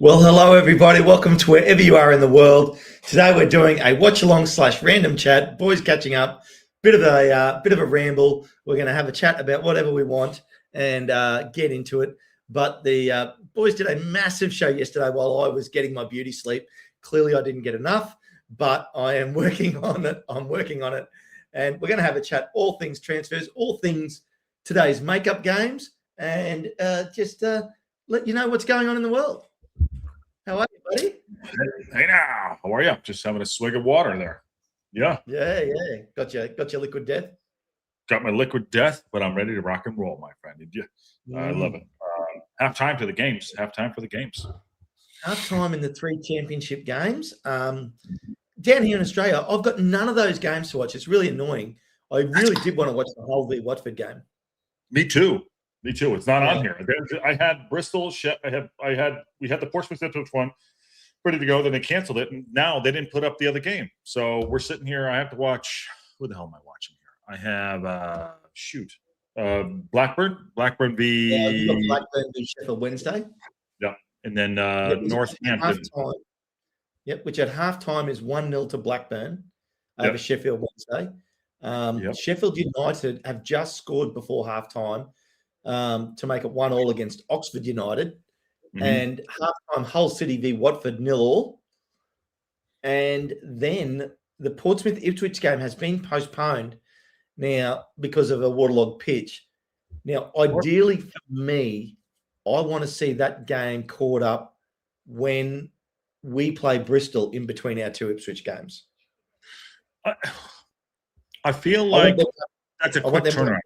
Well, hello everybody. Welcome to wherever you are in the world. Today we're doing a watch along / random chat. Boys catching up. Bit of a ramble. We're going to have a chat about whatever we want and get into it. But the boys did a massive show yesterday while I was getting my beauty sleep. Clearly, I didn't get enough, but I am working on it. And we're going to have a chat. All things transfers, all things today's makeup games, and just let you know what's going on in the world. How are you, buddy? Hey now, how are you? Just having a swig of water there. Yeah. Got your liquid death. Got my liquid death, but I'm ready to rock and roll, my friend. I love it. Half time for the games. Half time in the 3 championship games. Down here in Australia, I've got none of those games to watch. It's really annoying. I really did want to watch the whole v Watford game. Me too. It's not on here. I had Bristol. We had the Portsmouth Ipswich one ready to go. Then they canceled it, and now they didn't put up the other game. So we're sitting here. I have to watch. Who the hell am I watching here? I have Blackburn. Blackburn v. Blackburn v Sheffield Wednesday. Yeah, and then Northampton. Yep, which at halftime is 1-0 to Blackburn over Sheffield Wednesday. Sheffield United have just scored before halftime to make it 1-1 against Oxford United, and halftime Hull City v Watford 0-0, and then the Portsmouth Ipswich game has been postponed now because of a waterlogged pitch. Now, ideally for me, I want to see that game caught up when we play Bristol in between our 2 Ipswich games. I feel like that's a quick turnaround.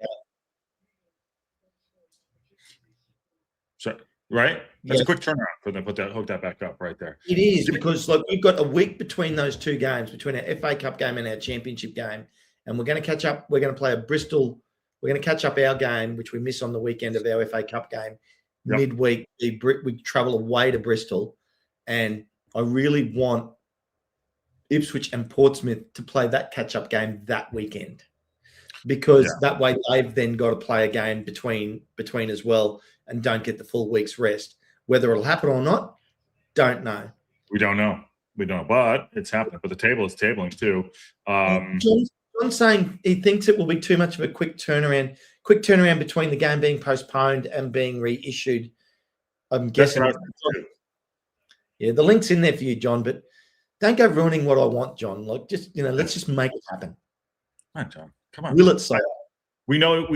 So, right? That's a quick turnaround for them. Hook that back up right there. It is, because we've got a week between those 2 games, between our FA Cup game and our Championship game, and we're going to catch up. We're going to play a Bristol. We're going to catch up our game, which we miss on the weekend of our FA Cup game. Midweek, we travel away to Bristol, and I really want Ipswich and Portsmouth to play that catch-up game that weekend, because that way they've then got to play a game between as well and don't get the full week's rest. Whether it'll happen or not, don't know. We don't know, but it's happening. But the table is tabling too. John's saying he thinks it will be too much of a quick turnaround between the game being postponed and being reissued. I'm guessing. The link's in there for you, John, but don't go ruining what I want, John. Let's just make it happen. Come on, John. Come on. Will it so? We know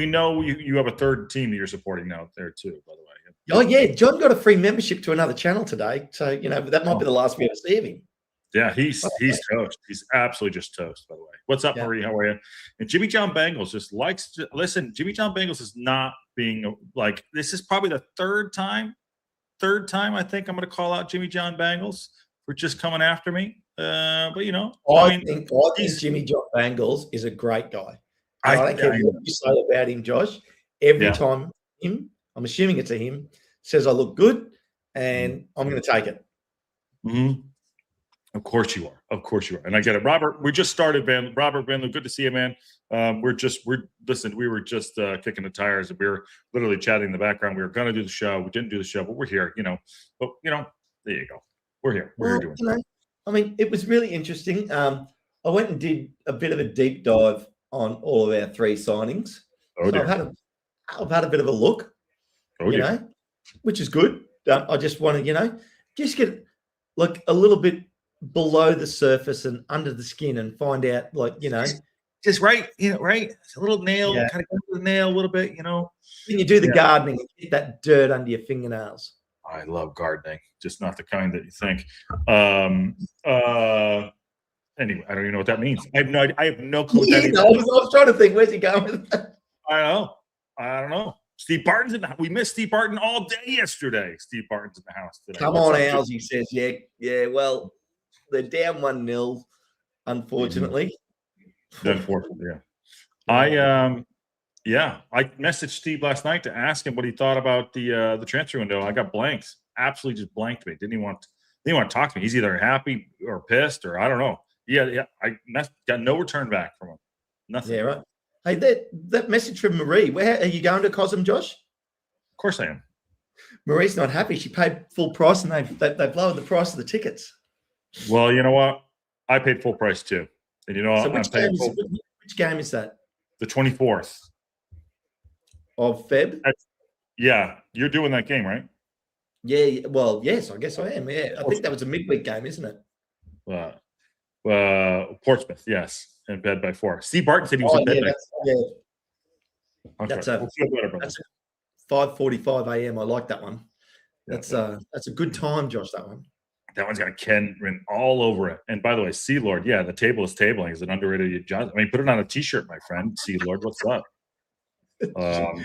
you have a third team that you're supporting now there too, by the way. Oh yeah, John got a free membership to another channel today, so that might be the last we ever see of him. Yeah, he's toast. He's absolutely just toast, by the way. What's up, Marie? How are you? And Jimmy John Bangles just likes to listen. Jimmy John Bangles is not being like, this is probably the third time I think I'm going to call out Jimmy John Bangles for just coming after me. But I think Jimmy John Bangles is a great guy. I don't care what you say about him, Josh. Every time I'm assuming it's a him, says I look good, and I'm going to take it. Of course you are. And I get it. Robert, we just started, man. Robert Van Loo, good to see you, man. We were just kicking the tires. We were literally chatting in the background. We were going to do the show. We didn't do the show, but we're here, But, there you go. We're here. We're here doing it. It was really interesting. I went and did a bit of a deep dive on all of our 3 signings. I've had a bit of a look, which is good. I just want to, just get a little bit below the surface and under the skin and find out, just right, right. It's a little nail, kind of go to the nail a little bit, When you do the gardening, and get that dirt under your fingernails. I love gardening, just not the kind that you think. Anyway, I don't even know what that means. I have no clue what that means. I was trying to think, where's he going with that? I don't know. Steve Barton's in the house. We missed Steve Barton all day yesterday. Steve Barton's in the house today. Come on, Als, he says. Yeah. Well, they're down 1-0, unfortunately. Unfortunately, yeah. I messaged Steve last night to ask him what he thought about the transfer window. I got blanks. Absolutely just blanked me. Didn't even want to talk to me. He's either happy or pissed, or I don't know. I got no return back from him. Nothing. Yeah, right. Hey, that message from Marie. Where are you going to Cosm, Josh? Of course I am. Marie's not happy. She paid full price, and they've lowered the price of the tickets. Well, you know what? I paid full price too, and you know So I'm paying which game is that? The 24th of Feb. Yeah, you're doing that game, right? Yeah. Well, yes, I guess I am. Yeah, I think that was a midweek game, isn't it? Portsmouth, yes, and bed by 4. Steve Barton said he was in bed by 4. That's a 5:45 a.m. I like that one. That's a good time, Josh. That one. That one's got Ken written all over it. And by the way, Sea Lord, yeah, the table is tabling is an underrated adjustment. I mean, put it on a T-shirt, my friend. Sea Lord, what's up? On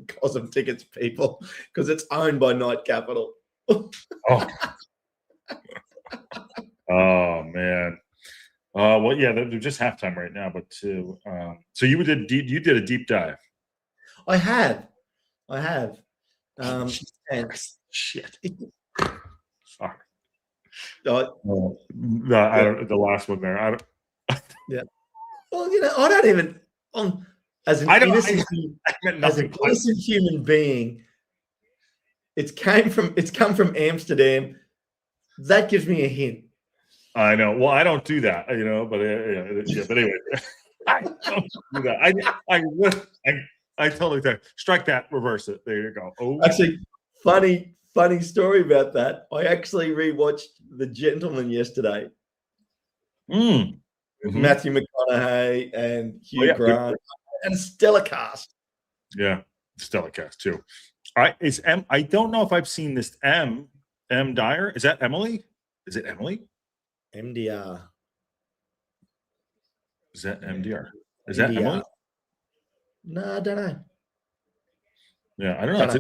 Cosm tickets, people, because it's owned by Knight Capital. Oh man. Well, yeah, they're just halftime right now, but so you did a deep dive. I have. And shit. Sorry. The last one there. I don't. Yeah. Well, you know, I don't even. As an innocent human being, it's come from Amsterdam. That gives me a hint. I know. Well, I don't do that, you know. But but anyway, I don't do that. I totally do. Strike that. Reverse it. There you go. Oh, actually, funny story about that. I actually rewatched The Gentleman yesterday. Matthew McConaughey and Hugh Grant. And a stellar cast. Yeah, stellar cast too. All right, is M? I don't know if I've seen this M Dyer. Is that Emily? Is it Emily? MDR. Is that MDR? Is that Emily? No, I don't know. Yeah, I don't know.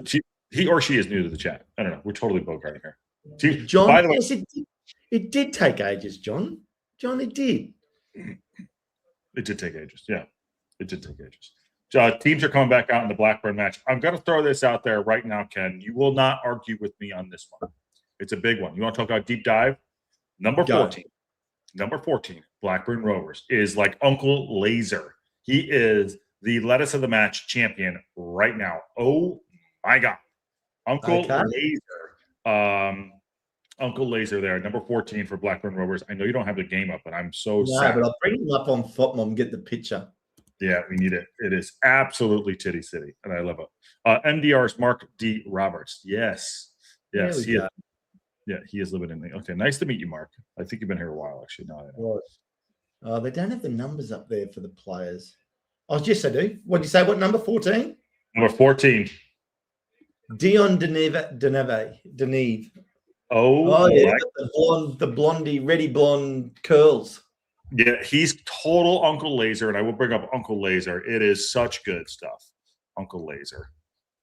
He or she is new to the chat. I don't know. We're totally bogarting here. John, by the way, it did take ages, John. John, it did. It did take ages. Yeah. It did take ages. Teams are coming back out in the Blackburn match. I'm going to throw this out there right now, Ken. You will not argue with me on this one. It's a big one. You want to talk about deep dive? Number 14, Blackburn Rovers is like Uncle Laser. He is the lettuce of the match champion right now. Oh my God. Uncle Laser. Uncle Laser there, number 14 for Blackburn Rovers. I know you don't have the game up, but I'm so sad. But I'll bring him up on FOTMOM and get the picture. Yeah, we need it. It is absolutely Titty City, and I love it. MDR's Mark D. Roberts. Yes. He is living in the. Okay, nice to meet you, Mark. I think you've been here a while, actually. No, I know. They don't have the numbers up there for the players. Oh, yes, I do. What did you say? What number? 14? Number 14. Dion Deneve. Oh yeah, the blondie, ready blonde curls. Yeah, he's total Uncle Laser, and I will bring up Uncle Laser. It is such good stuff. Uncle Laser,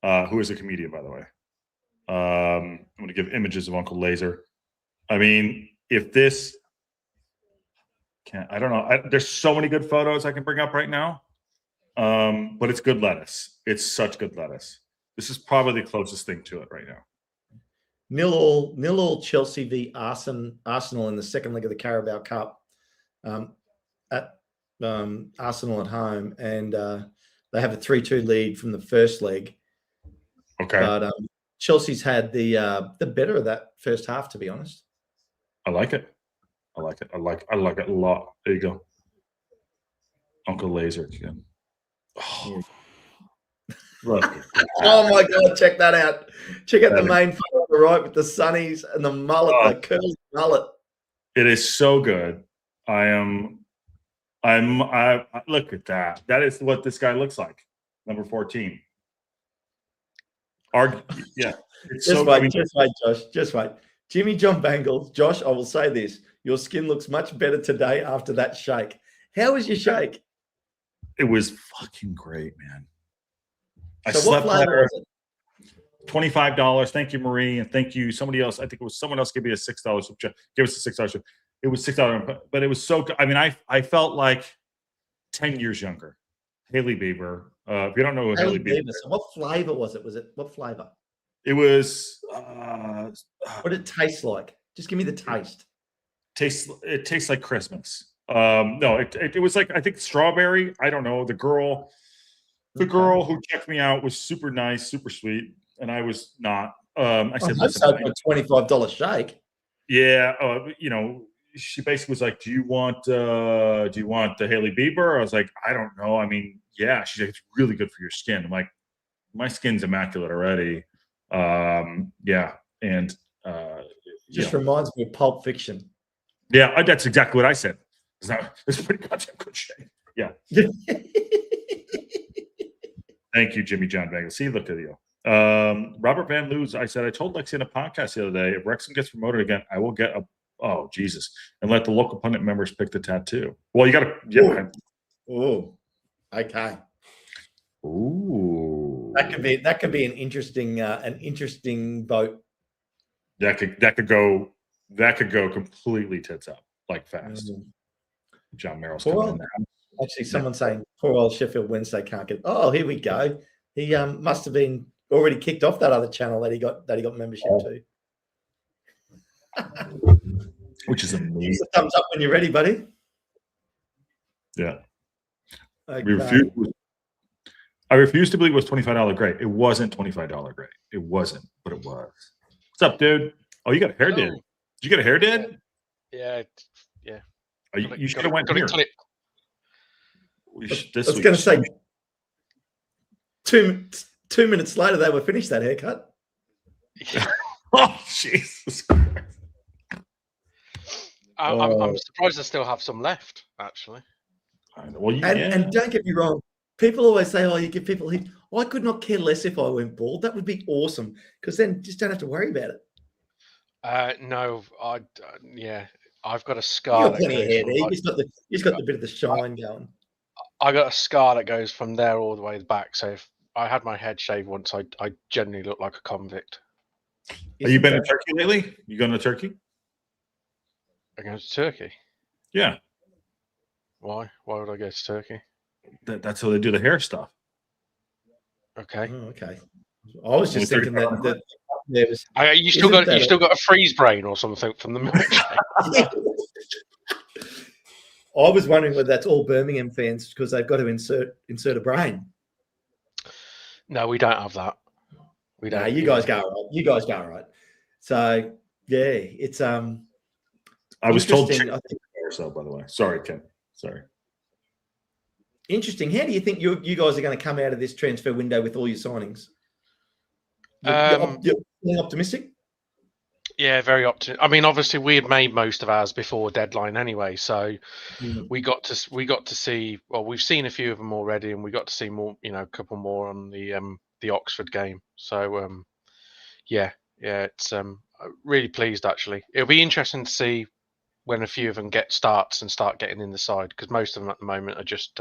who is a comedian, by the way. I'm going to give images of Uncle Laser. I mean, if this can't, I don't know. There's so many good photos I can bring up right now, but it's good lettuce. It's such good lettuce. This is probably the closest thing to it right now. 0-0 Chelsea v Arsenal in the second leg of the Carabao Cup. At Arsenal at home, and they have a 3-2 lead from the first leg. Okay, but Chelsea's had the better of that first half, to be honest. I like it. I like it a lot. There you go, Uncle Laser again. Oh, oh my God! Check that out. Check out the main photo on the right with the sunnies and the mullet, the curly mullet. It is so good. I look at that. That is what this guy looks like. Number 14. Yeah. It's just wait, Josh. Just wait. Jimmy John Bangles. Josh, I will say this. Your skin looks much better today after that shake. How was your shake? It was fucking great, man. So what flavor was it? $25. Thank you, Marie, and thank you. Somebody else. I think it was someone else gave me a $6. Give us a $6. It was $6, but it was so good. I mean, I felt like 10 years younger. Haley Bieber. If you don't know who Haley Bieber is. So what flavor was it? What flavor? It was. What did it taste like? Just give me the taste. It tastes like Christmas. No, it was like, I think, strawberry. I don't know. The girl who checked me out was super nice, super sweet. and I was not. I said, "Listen, for a $25 shake." Yeah, she basically was like, "Do you want the Hailey Bieber?" I was like, "I don't know. I mean, yeah." She's like, "It's really good for your skin." I'm like, "My skin's immaculate already." Yeah, and just reminds me of Pulp Fiction. Yeah, that's exactly what I said. It's pretty goddamn good shake. Yeah. Thank you, Jimmy John Bagel. See, look at you. Robert Van Loo's, I said, I told Lexi in a podcast the other day, if Wrexham gets promoted again, I will get oh, Jesus, and let the local pundit members pick the tattoo. Well, you got to, yeah. Oh, okay. Ooh. That could be an interesting vote. That could go completely tits up, like fast. John Merrill's coming in there. Actually, someone's saying poor old Sheffield Wednesday can't get. Oh, here we go. He must have been already kicked off that other channel that he got membership to. Which is amazing. Thumbs up when you're ready, buddy. Yeah. Okay. I refuse to believe it was $25 gray. It wasn't $25 gray. It wasn't, but it was. What's up, dude? Oh, you got a hair did. Did you get a hair did? Yeah. Oh, you should have went here. I was going to say 2 minutes later they were finished that haircut. Oh, Jesus Christ. I'm surprised I still have some left, actually. I know. Well, and don't get me wrong. People always say, "Oh, you give people heat." I could not care less if I went bald. That would be awesome because then just don't have to worry about it. No, I've got a scar. You've got plenty of hair there. You've got the bit of the shine going. I got a scar that goes from there all the way back. So if I had my head shaved once, I generally look like a convict. Have you been to Turkey lately? You going to Turkey? I'm going to Turkey. Yeah. Why? Why would I go to Turkey? That's how they do the hair stuff. Okay. Oh, okay. I was just thinking that there was. You still got a freeze brain or something from the military. I was wondering whether that's all Birmingham fans because they've got to insert a brain. No, we don't have that. We don't. No, you guys go right. You guys go right. So yeah, it's I was told or so, by the way. Sorry, Ken. Sorry. Interesting. How do you think you guys are going to come out of this transfer window with all your signings? You're optimistic? Yeah, very optimistic. I mean, obviously, we had made most of ours before deadline anyway, so we got to see. Well, we've seen a few of them already, and we got to see more. A couple more on the Oxford game. So, it's really pleased actually. It'll be interesting to see when a few of them get starts and start getting in the side because most of them at the moment are just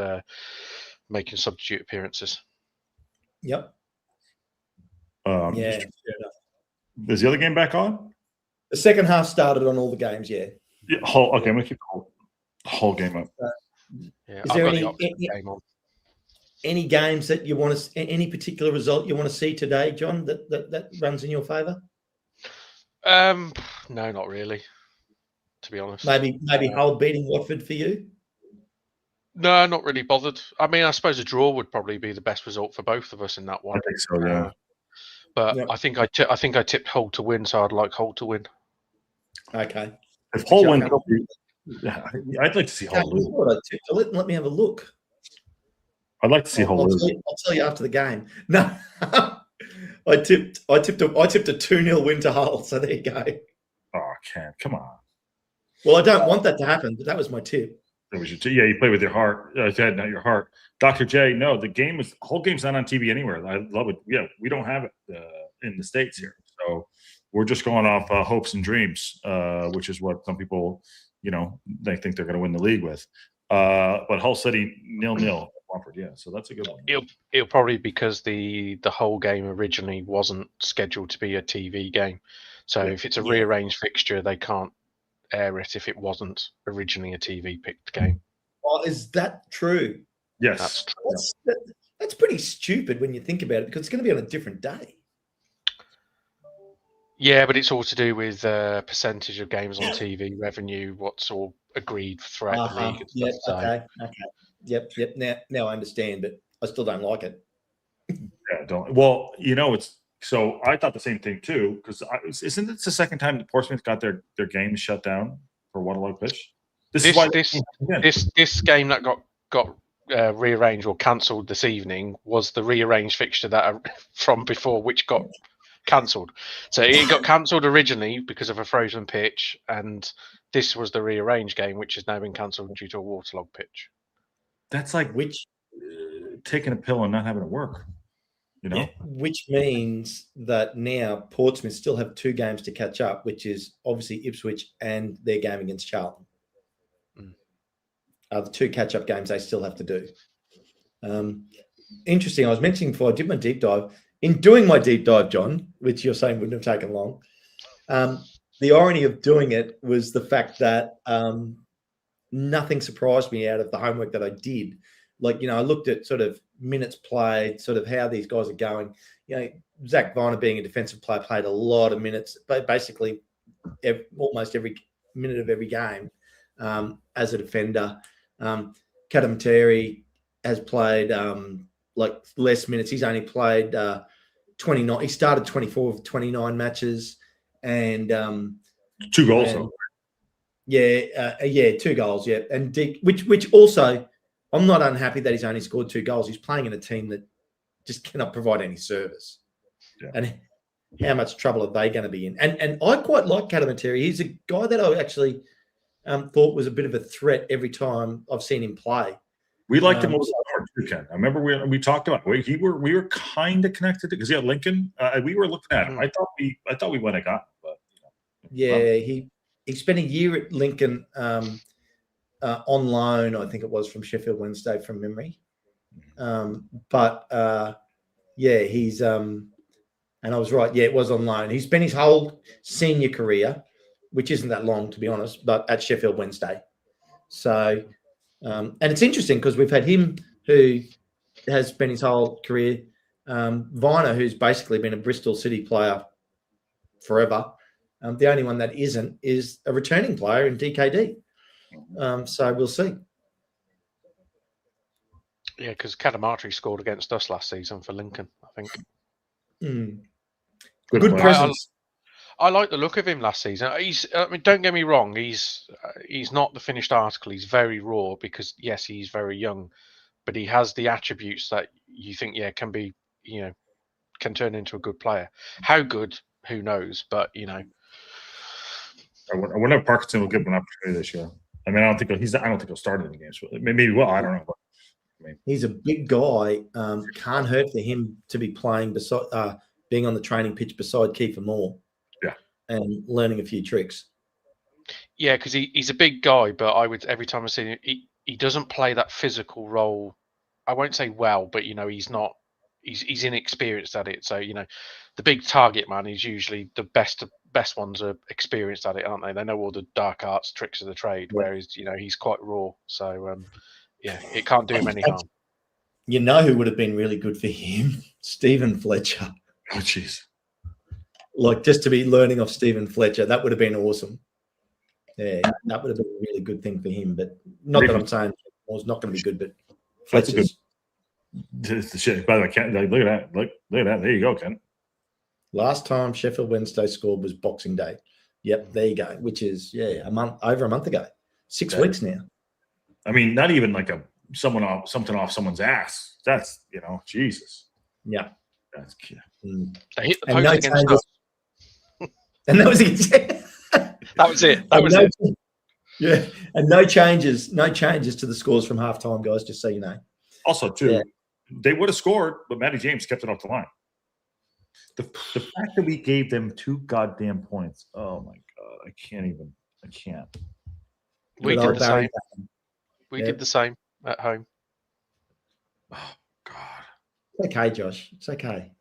making substitute appearances. Yep. Yeah. Is the other game back on? The second half started on all the games. Yeah. Okay, I'm gonna keep the whole game up. Is there any games that you want to? Any particular result you want to see today, John? That runs in your favour? No, not really. To be honest, maybe Hull beating Watford for you. No, not really bothered. I mean, I suppose a draw would probably be the best result for both of us in that one. I think so, yeah. But yep. I think I tipped Hull to win, so I'd like Hull to win. Okay. If Hull wins, I'd like to see Hull lose. What I tipped. Let me have a look. I'd like to see Hull lose. I'll tell you after the game. No, I tipped a 2-0 win to Hull. So there you go. Oh, Ken, come on. Well, I don't want that to happen, but that was my tip. That was your you play with your heart. Head, not your heart. Dr. J, no, the whole game's not on TV anywhere. I love it. Yeah, we don't have it in the States here. So we're just going off hopes and dreams, which is what some people, they think they're going to win the league with. But Hull City 0-0. Watford, yeah. So that's a good one. It'll probably because the whole game originally wasn't scheduled to be a TV game. So if it's a rearranged fixture, they can't air it if it wasn't originally a TV picked game. Oh, is that true? Yes. That's true. That's pretty stupid when you think about it because it's going to be on a different day. Yeah, but it's all to do with percentage of games on TV, revenue, what's all agreed throughout the league. And yep, stuff, okay. Yep. Now I understand, but I still don't like it. Yeah, don't. Well, it's So I thought the same thing too, because isn't it the second time that Portsmouth got their game shut down for waterlogged pitch? This game that got rearranged or cancelled this evening was the rearranged fixture that from before, which got cancelled. So it got cancelled originally because of a frozen pitch, and this was the rearranged game, which has now been cancelled due to a waterlogged pitch. That's like taking a pill and not having it work. You know? Yeah, which means that now Portsmouth still have 2 games to catch up, which is obviously Ipswich and their game against Charlton. The 2 catch-up games they still have to do. Interesting. I was mentioning before I did my deep dive. In doing my deep dive, John, which you're saying wouldn't have taken long, the irony of doing it was the fact that nothing surprised me out of the homework that I did. Like, I looked at sort of minutes played, sort of how these guys are going. Zach Viner being a defensive player played a lot of minutes, but basically almost every minute of every game as a defender. Katamateri has played like less minutes. He's only played 29. He started 24 of 29 matches and 2 goals. Yeah, 2 goals. Yeah, and which also. I'm not unhappy that he's only scored 2 goals. He's playing in a team that just cannot provide any service. Yeah. And how much trouble are they going to be in? And I quite like Katamateri. He's a guy that I actually thought was a bit of a threat every time I've seen him play. We liked him also too, Ken. I remember we talked about we were kind of connected because he had Lincoln. We were looking at him. I thought we went and got him, but yeah, he spent a year at Lincoln. On loan, I think it was from Sheffield Wednesday from memory. He's and I was right. Yeah, it was on loan. He spent his whole senior career, which isn't that long to be honest, but at Sheffield Wednesday. So, and it's interesting because we've had him who has spent his whole career, Viner, who's basically been a Bristol City player forever. The only one that isn't is a returning player in DKD. So we'll see. Yeah, because Katamateri scored against us last season for Lincoln, I think. Good presence. I like the look of him last season. Don't get me wrong. He's not the finished article. He's very raw because yes, he's very young, but he has the attributes that you think can be can turn into a good player. How good? Who knows? But I wonder if Parkinson will give him an opportunity this year. I mean, I don't think he'll start in the games. Maybe he will. I don't know. But, he's a big guy. Can't hurt for him to be playing beside, being on the training pitch beside Kiefer Moore. Yeah, and learning a few tricks. Yeah, because he's a big guy, but every time I see him, he doesn't play that physical role. I won't say well, but he's not. He's inexperienced at it. So the big target man is usually the best ones are experienced at it, aren't they? They know all the dark arts tricks of the trade, whereas he's quite raw. So it can't do him any harm. You know who would have been really good for him? Stephen Fletcher. Oh jeez. Like just to be learning off Stephen Fletcher, that would have been awesome. Yeah, that would have been a really good thing for him. But not that I'm saying it was not going to be good, but Fletcher's. Shit. By the way, Ken, look at that. Look at that. There you go, Ken. Last time Sheffield Wednesday scored was Boxing Day. Yep, there you go. Which is over a month ago. 6 weeks now. I mean, not even like something off someone's ass. That's Jesus. Yeah, that's cute. They hit the post against us. And that was it. That was it. That was it. Yeah, and no changes to the scores from halftime, guys. Just so you know. Also, too, they would have scored, but Matty James kept it off the line. The fact that we gave them 2 goddamn points. Oh my god, I can't. We did the same. We did the same at home. Oh god. It's okay, Josh. It's okay.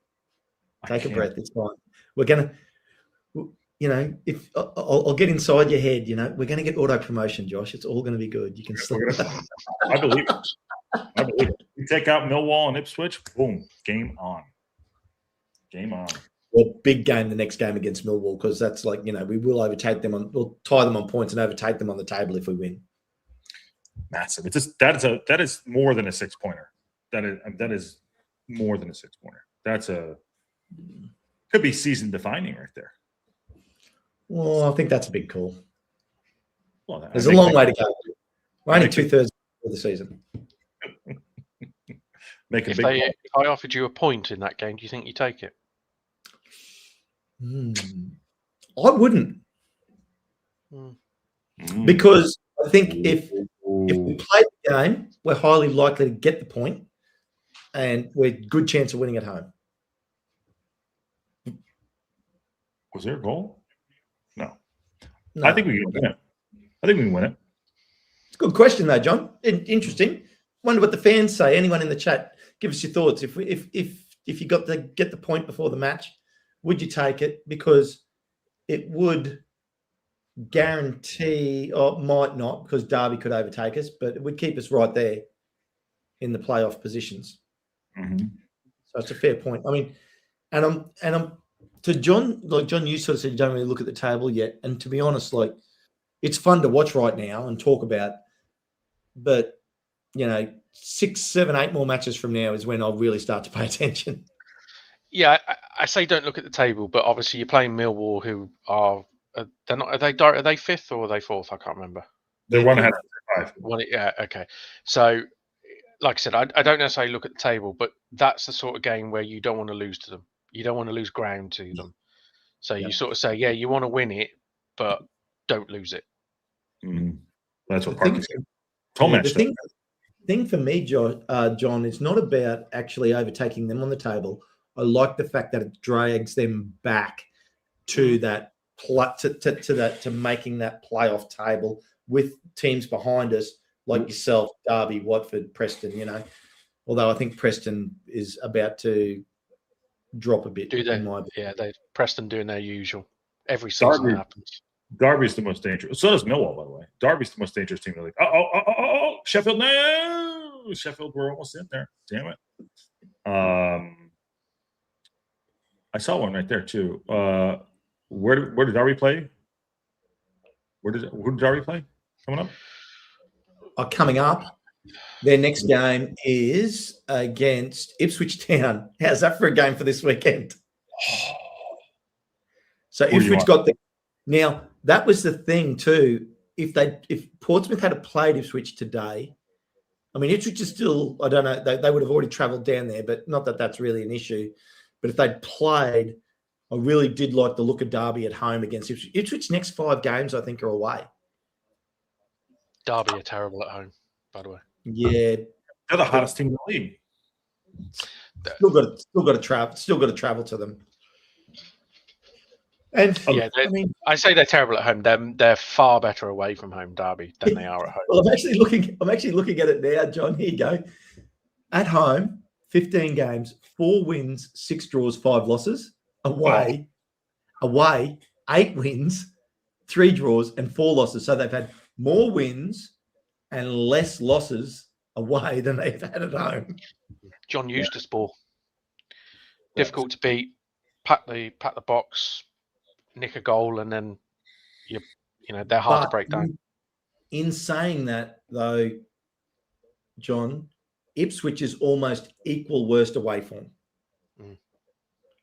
Take a breath. It's fine. We're gonna. If I'll get inside your head, we're going to get auto promotion, Josh. It's all going to be good. You can sleep. I believe it. You take out Millwall and Ipswich, boom, game on. Well, big game the next game against Millwall because that's like we will overtake them we'll tie them on points and overtake them on the table if we win. Massive. That is more than a 6-pointer. That is more than a 6-pointer. Could be season defining right there. Well, I think that's a big call. Well, there's a long way to go. We're only 2/3 of the season. If I offered you a point in that game, do you think you take it? I wouldn't. Because I think if we play the game, we're highly likely to get the point, and we're good chance of winning at home. Was there a goal? No. I think we can win it. I think we can win it. It's a good question, though, John. Interesting. Wonder what the fans say. Anyone in the chat, give us your thoughts. If you got to get the point before the match, would you take it? Because it would guarantee, or might not, because Derby could overtake us, but it would keep us right there in the playoff positions. So it's a fair point. I mean, and I'm to John, like John, you sort of said you don't really look at the table yet. And to be honest, like, it's fun to watch right now and talk about, but 6, 7, 8 more matches from now is when I'll really start to pay attention. Yeah, I say don't look at the table, but obviously you're playing Millwall, who are they're not. Are they fifth or are they fourth? I can't remember. They're one ahead of 5. Yeah, okay. So, like I said, I don't necessarily look at the table, but that's the sort of game where you don't want to lose to them. You don't want to lose ground to them. So you sort of say, yeah, you want to win it, but don't lose it. That's what the thing for me, John, is not about actually overtaking them on the table. I like the fact that it drags them back to that to making that playoff table with teams behind us like yourself, Derby, Watford, Preston. Although I think Preston is about to drop a bit. Preston doing their usual. Every season happens. Derby's the most dangerous. So does Millwall, by the way. Derby's the most dangerous team in the league. Oh, Sheffield, no! Sheffield, we're almost in there. Damn it. I saw one right there, too. Where did Derby play? Who did Derby play coming up? Coming up, their next game is against Ipswich Town. How's that for a game for this weekend? So Ipswich got the... Now, that was the thing too. If Portsmouth had played Ipswich today, I mean, Ipswich is still, I don't know, they would have already travelled down there, but not that that's really an issue. But if they'd played, I really did like the look of Derby at home against Ipswich. Ipswich's next 5 games, I think, are away. Derby are terrible at home, by the way. Yeah. They're the hottest team in the league. Still got to travel to them. And I say they're terrible at home. They're far better away from home, Derby, than they are at home. Well, I'm actually looking at it now, John. Here you go. At home, 15 games, 4 wins, 6 draws, 5 losses. Away, 8 wins, 3 draws, and 4 losses. So they've had more wins and less losses away than they've had at home. John Eustace ball. Difficult to beat. Pat the box. Nick a goal, and then they're hard to break down. In saying that, though, John, Ipswich is almost equal worst away form.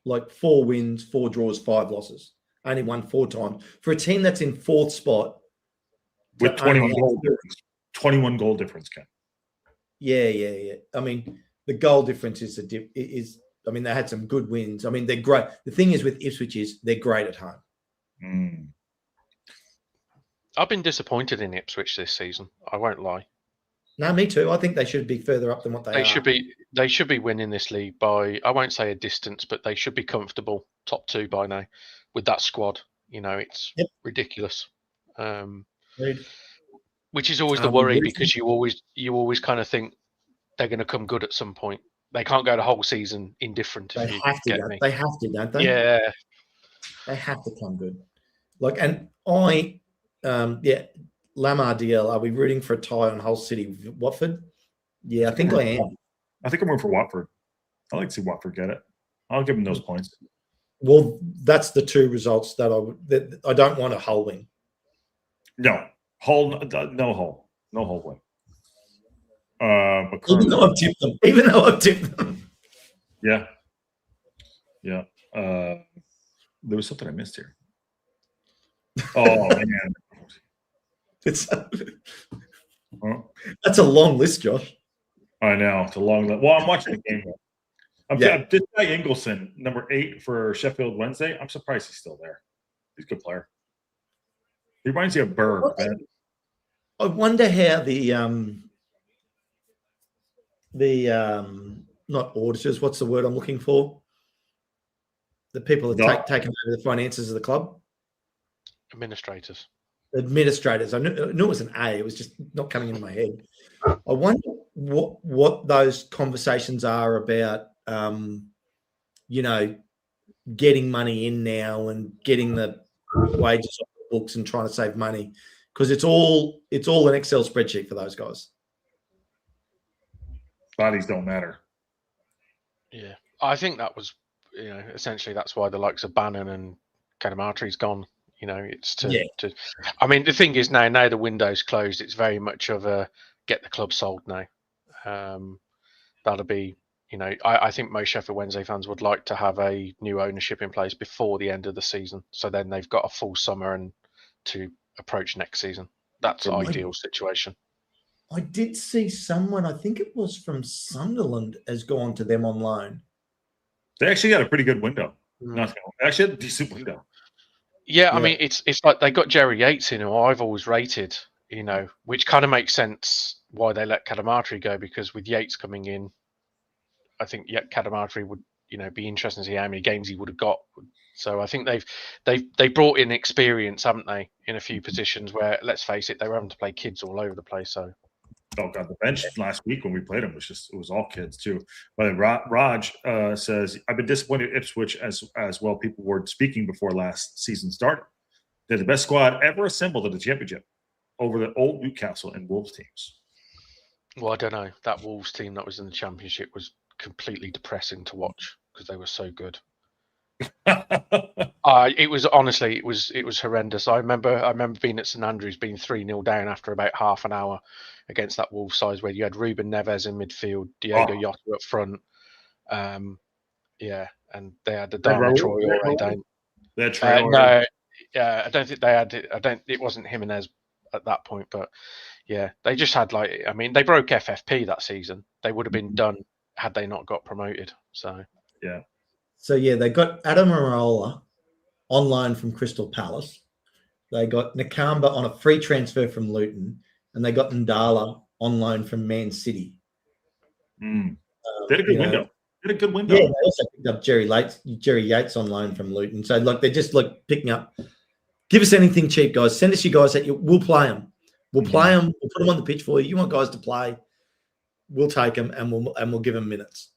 Like 4 wins, 4 draws, 5 losses. Only won 4 times for a team that's in 4th spot with 21 goal difference. 21 goal difference, Ken. Yeah. I mean, the goal difference is I mean, they had some good wins. I mean, they're great. The thing is with Ipswich is they're great at home. I've been disappointed in Ipswich this season. I won't lie. No, me too. I think they should be further up than what they are. They should be winning this league by, I won't say a distance, but they should be comfortable top 2 by now with that squad. It's ridiculous. Which is always the worry, because you always kind of think they're going to come good at some point. They can't go the whole season indifferent. They have to, don't they? Yeah. They have to come good. Lamar DL, are we rooting for a tie on Hull City, Watford? Yeah, I think I am. I think I'm rooting for Watford. I like to see Watford get it. I'll give them those points. Well, that's the 2 results that I don't want a Hull win. No Hull win. But even though I've tipped them. Yeah. There was something I missed here. Oh man, That's a long list, Josh. I know it's a long list. Well, I'm watching the game. This guy Ingleson, number 8 for Sheffield Wednesday. I'm surprised he's still there. He's a good player. He reminds you of Berg. I wonder how the not auditors. What's the word I'm looking for? The people that taking over the finances of the club. Administrators. I knew it was an A. It was just not coming into my head. I wonder what those conversations are about. Getting money in now and getting the wages off the books and trying to save money, because it's all an Excel spreadsheet for those guys. Bodies don't matter. Yeah, I think that was, essentially that's why the likes of Bannon and Cadamartri's gone. It's to. I mean, the thing is now the window's closed. It's very much of a get the club sold now. That'll be. I think most Sheffield Wednesday fans would like to have a new ownership in place before the end of the season, so then they've got a full summer and to approach next season. That's the ideal situation. I did see someone, I think it was from Sunderland, has gone to them on loan. They actually had a pretty good window. They actually had a decent window. Yeah, I mean, it's like they got Jerry Yates in, who I've always rated, which kind of makes sense why they let Cadamartri go, because with Yates coming in, I think Cadamartri would, be interesting to see how many games he would have got. So I think they've brought in experience, haven't they, in a few positions where, let's face it, they were having to play kids all over the place. So. Oh God, the bench last week when we played them it was all kids too. But Raj says, I've been disappointed at Ipswich as well. People were speaking before last season started. They're the best squad ever assembled at the championship over the old Newcastle and Wolves teams. Well, I don't know. That Wolves team that was in the championship was completely depressing to watch because they were so good. It was honestly, it was horrendous. I remember being at St Andrews, being 3-0 down after about half an hour against that Wolves side, where you had Ruben Neves in midfield, Diego Jota up front. And they had the Dharma Traore down. No, I don't think they had it. It wasn't Jimenez at that point, but yeah, they just had they broke FFP that season. They would have been done had they not got promoted. So yeah. So they got Adam Arola on loan from Crystal Palace. They got Nakamba on a free transfer from Luton, and they got Ndala on loan from Man City. They had a good window. They had a good window. Yeah, they also picked up Jerry Yates on loan from Luton. So they're just picking up. Give us anything cheap, guys. Send us your guys we'll play them. We'll play them. We'll put them on the pitch for you. You want guys to play? We'll take them and we'll give them minutes.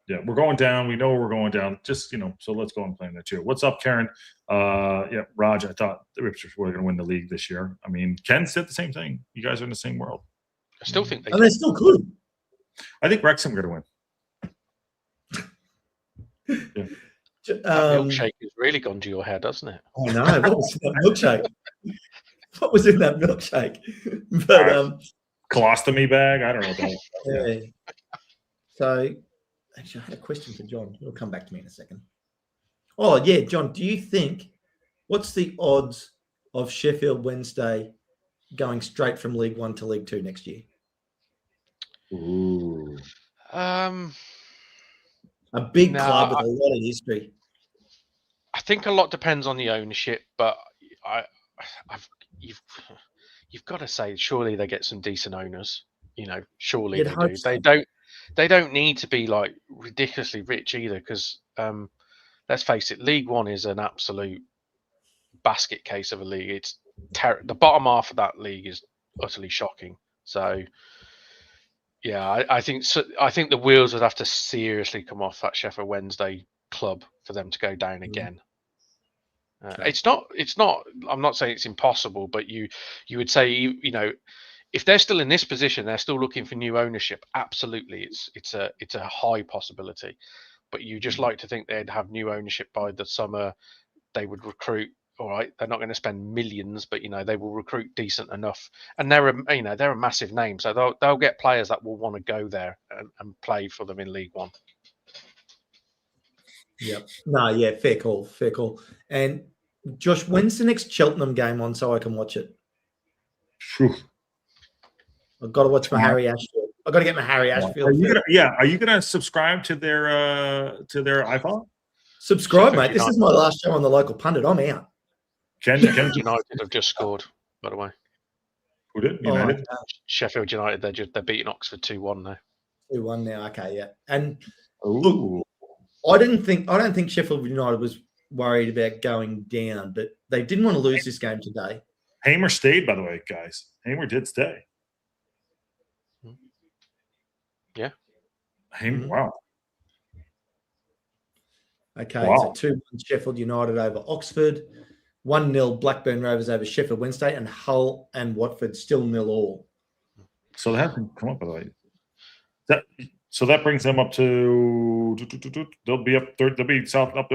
Yeah, we're going down. We know we're going down. Just, so let's go and play that too. What's up, Karen? Raj, I thought the Ipswich were going to win the league this year. I mean, Ken said the same thing. You guys are in the same world. I still think they still could. I think Wrexham are going to win. Yeah. Milkshake has really gone to your head, doesn't it? Oh, no. What was that milkshake? What was in that milkshake? But colostomy bag? I don't know what that was. Yeah. So... Actually, I had a question for John. He'll come back to me in a second. Oh, yeah, John, do you think, what's the odds of Sheffield Wednesday going straight from League One to League Two next year? Ooh. A big club with a lot of history. I think a lot depends on the ownership, but you've got to say, surely they get some decent owners. Surely they do. So. They don't need to be ridiculously rich either, because let's face it, League One is an absolute basket case of a league. It's the bottom half of that league is utterly shocking. So yeah, I think the wheels would have to seriously come off that Sheffield Wednesday club for them to go down again. It's not. I'm not saying it's impossible, but you would say if they're still in this position, they're still looking for new ownership. Absolutely, it's a high possibility. But you just like to think they'd have new ownership by the summer. They would recruit. All right, they're not going to spend millions, but they will recruit decent enough. And they're a massive name, so they'll get players that will want to go there and play for them in League One. Yep. No, yeah, fair call. And Josh, when's the next Cheltenham game on so I can watch it? Whew. I've got to watch my Harry Ashfield. I've got to get my Harry Ashfield. Are you gonna subscribe to their iPhone? Subscribe, mate. This is my last show on the local pundit. I'm out. Sheffield United have just scored, by the way. Who did? United? Sheffield United, they're beating Oxford 2-1 now. 2-1 now. Okay, yeah. And look, I don't think Sheffield United was worried about going down, but they didn't want to lose this game today. Hamer stayed, by the way, guys. Hamer did stay. Yeah. Hamer, wow. Okay, wow. So 2-1 Sheffield United over Oxford, 1-0 Blackburn Rovers over Sheffield Wednesday, and Hull and Watford still 0-0. So they haven't come up, by the way. So that brings them up to they'll be up there